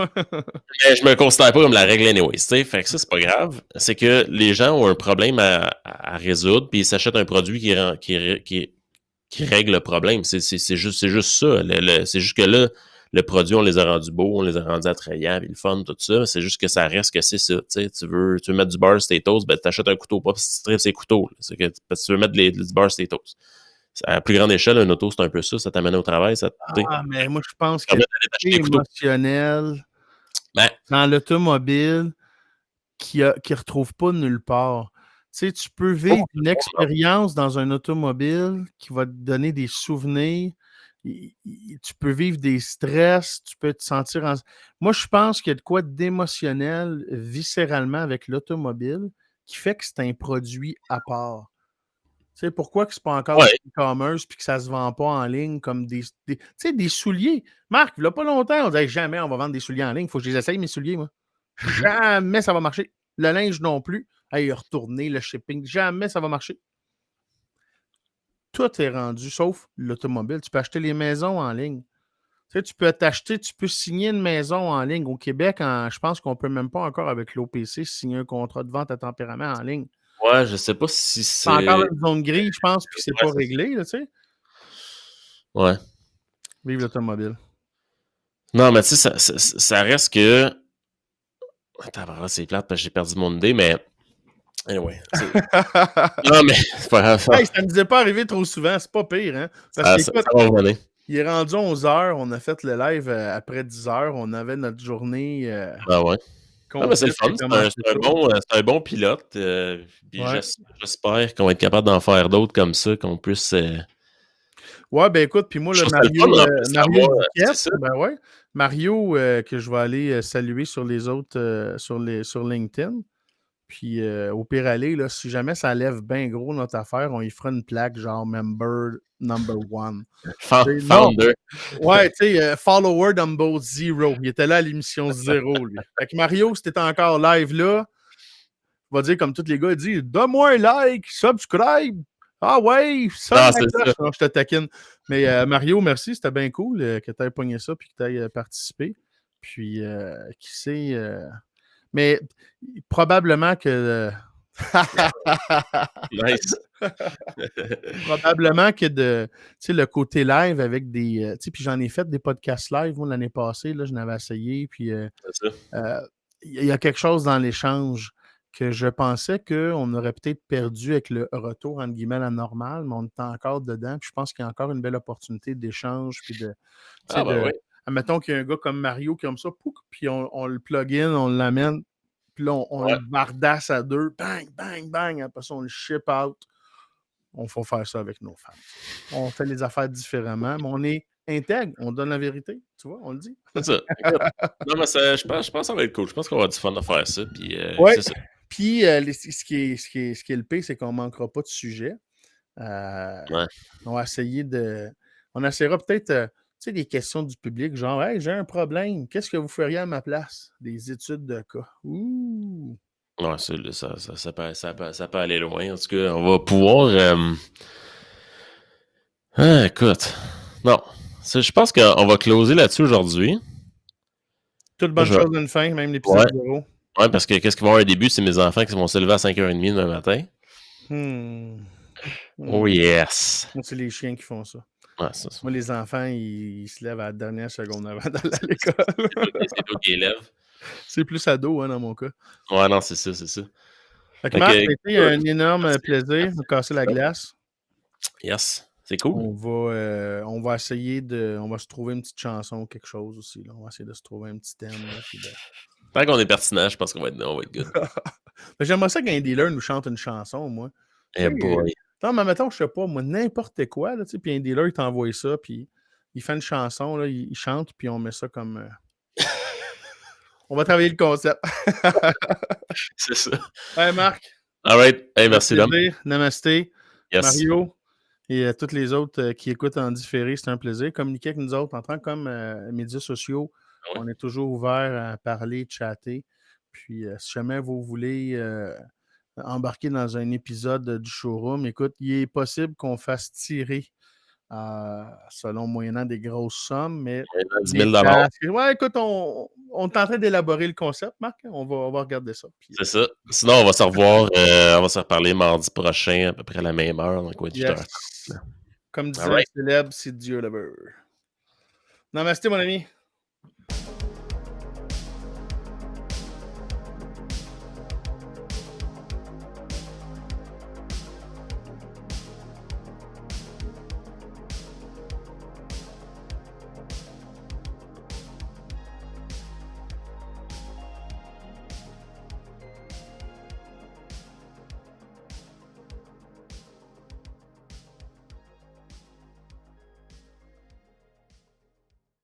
mais je me considère pas comme la règle anyways, tu sais, fait que ça, c'est pas grave. C'est que les gens ont un problème à résoudre, puis ils s'achètent un produit qui règle le problème. C'est juste ça. C'est juste que là, le produit, on les a rendus beaux, on les a rendus attrayants, puis le fun, tout ça. C'est juste que ça reste que c'est ça. Tu veux mettre du beurre sur tes toasts, ben t'achètes un couteau, pas parce que tu tripes ces couteaux. C'est que parce que tu veux mettre du beurre sur tes toasts. À plus grande échelle, un auto, c'est un peu ça t'amène au travail, ça Mais moi, je pense que permet d'aller t'acheter c'est des couteaux. émotionnel Ben, dans l'automobile qui retrouve pas nulle part. Tu sais, tu peux vivre une expérience dans un automobile qui va te donner des souvenirs. Tu peux vivre des stress, tu peux te sentir en... Moi, je pense qu'il y a de quoi d'émotionnel viscéralement avec l'automobile qui fait que c'est un produit à part. Tu sais, pourquoi que c'est pas encore ouais. du e-commerce puis que ça se vend pas en ligne comme tu sais, des souliers. Marc, il y a pas longtemps, on disait jamais on va vendre des souliers en ligne. Il faut que je les essaye, mes souliers, moi. Jamais ça va marcher. Le linge non plus. Hey, retourner, le shipping, jamais ça va marcher. Tout est rendu, sauf l'automobile. Tu peux acheter les maisons en ligne. Tu sais, tu peux signer une maison en ligne. Au Québec, je pense qu'on peut même pas encore avec l'OPC signer un contrat de vente à tempérament en ligne. Ouais, je sais pas si C'est encore c'est. une zone grise, je pense, puis c'est pas réglé, là, tu sais. Ouais. Vive l'automobile. Non, mais tu sais, ça reste que. Attends, c'est plate parce que j'ai perdu mon idée, mais. Anyway. Non, mais c'est pas grave. Hey, ça ne nous est pas arrivé trop souvent, c'est pas pire, hein? Parce Ça qu'écoute, va revenir. il est rendu 11h, on a fait le live après 10h, on avait notre journée Ah ouais. Ah, mais c'est le complète fun. qui a commencé tôt. C'est un bon pilote. Puis Ouais. j'espère qu'on va être capable d'en faire d'autres comme ça, qu'on puisse. Ouais, ben écoute, puis moi, Je le trouve ça le fun en plus Mario d'avoir. C'est Duquette, ça. ben ouais. Mario, que je vais aller saluer sur les autres, sur LinkedIn. Puis au pire aller, là, si jamais ça lève bien gros notre affaire, on y fera une plaque genre member number one. Non, Founder. ouais, tu sais, follower number zero. Il était là à l'émission zéro, lui. Fait que Mario, si t'es encore live là, on va dire comme tous les gars, il dit donne-moi un like, subscribe. Ah ouais, sonne Non, la c'est cloche. ça. Non, je te taquine. Mais Mario, merci, c'était bien cool que tu aies pogné ça puis que tu aies participé. Puis, qui sait. Mais probablement que. Nice. Probablement que le côté live avec des. Puis j'en ai fait des podcasts live, moi, l'année passée, là, je n'avais essayé. Puis C'est ça. il y a quelque chose dans l'échange que je pensais qu'on aurait peut-être perdu avec le retour, entre guillemets, à la normale, mais on est encore dedans. Puis je pense qu'il y a encore une belle opportunité d'échange. Puis Ah, ben oui. admettons qu'il y a un gars comme Mario qui aime ça, pouc, puis on le plug in, on l'amène, puis là, on Ouais. le bardasse à deux, bang, bang, bang. Après ça, on le ship out. On faut faire ça avec nos fans. On fait les affaires différemment, mais on est intègre, on donne la vérité. Tu vois, on le dit. C'est ça. Écoute, non, mais je pense que ça va être cool. Je pense qu'on va avoir du fun à faire ça. Puis, Ouais. c'est ça. Puis, ce qui est le pire, c'est qu'on ne manquera pas de sujet. Ouais. On va essayer de. On essaiera peut-être, tu sais, des questions du public, genre, hey, j'ai un problème, qu'est-ce que vous feriez à ma place? Des études de cas. Ouh! Ouais, ça peut aller loin. En tout cas, on va pouvoir. Écoute. Non. Je pense qu'on va closer là-dessus aujourd'hui. Toute bonne chose d'une fin, même l'épisode 0. Ouais, parce que qu'est-ce qui va avoir un début, c'est mes enfants qui vont se lever à 5h30 demain matin. Oh yes! Moi, c'est les chiens qui font ça. Ouais, c'est ça. Moi, les enfants, ils se lèvent à la dernière seconde avant d'aller à l'école. C'est toi qui élèves. C'est plus ado, hein, dans mon cas. Ouais, non, c'est ça, c'est ça. Fait que Marc, ça a été un énorme plaisir de casser la glace. Yes, c'est cool. On va essayer on va se trouver une petite chanson ou quelque chose aussi. Là. On va essayer de se trouver un petit thème. Là, Tant qu'on est pertinent, je pense qu'on va être good. J'aimerais ça qu'un dealer nous chante une chanson, moi. Eh boy. Non, mais mettons, je sais pas, moi, n'importe quoi, là, puis un dealer, il t'envoie ça, puis il fait une chanson, là, il chante, puis on met ça comme... On va travailler le concept. C'est ça. Ouais, Marc. All right. Hey, Ça fait merci, Dom. plaisir. Namasté. Yes. Mario et toutes les autres qui écoutent en différé, c'est un plaisir. Communiquer avec nous autres en tant que médias sociaux. Ouais. On est toujours ouvert à parler, chatter. Puis, si jamais vous voulez embarquer dans un épisode du showroom, écoute, il est possible qu'on fasse tirer, selon moyennant des grosses sommes, mais 10 des 000 places. Ouais, écoute, on est en train d'élaborer le concept, Marc. On va regarder ça. Puis, C'est ça. Sinon, on va se revoir, on va se reparler mardi prochain, à peu près à la même heure, dans le coin de 8h. yes. Comme All disait right. le célèbre, c'est Dieu le beurre. Namasté, mon ami.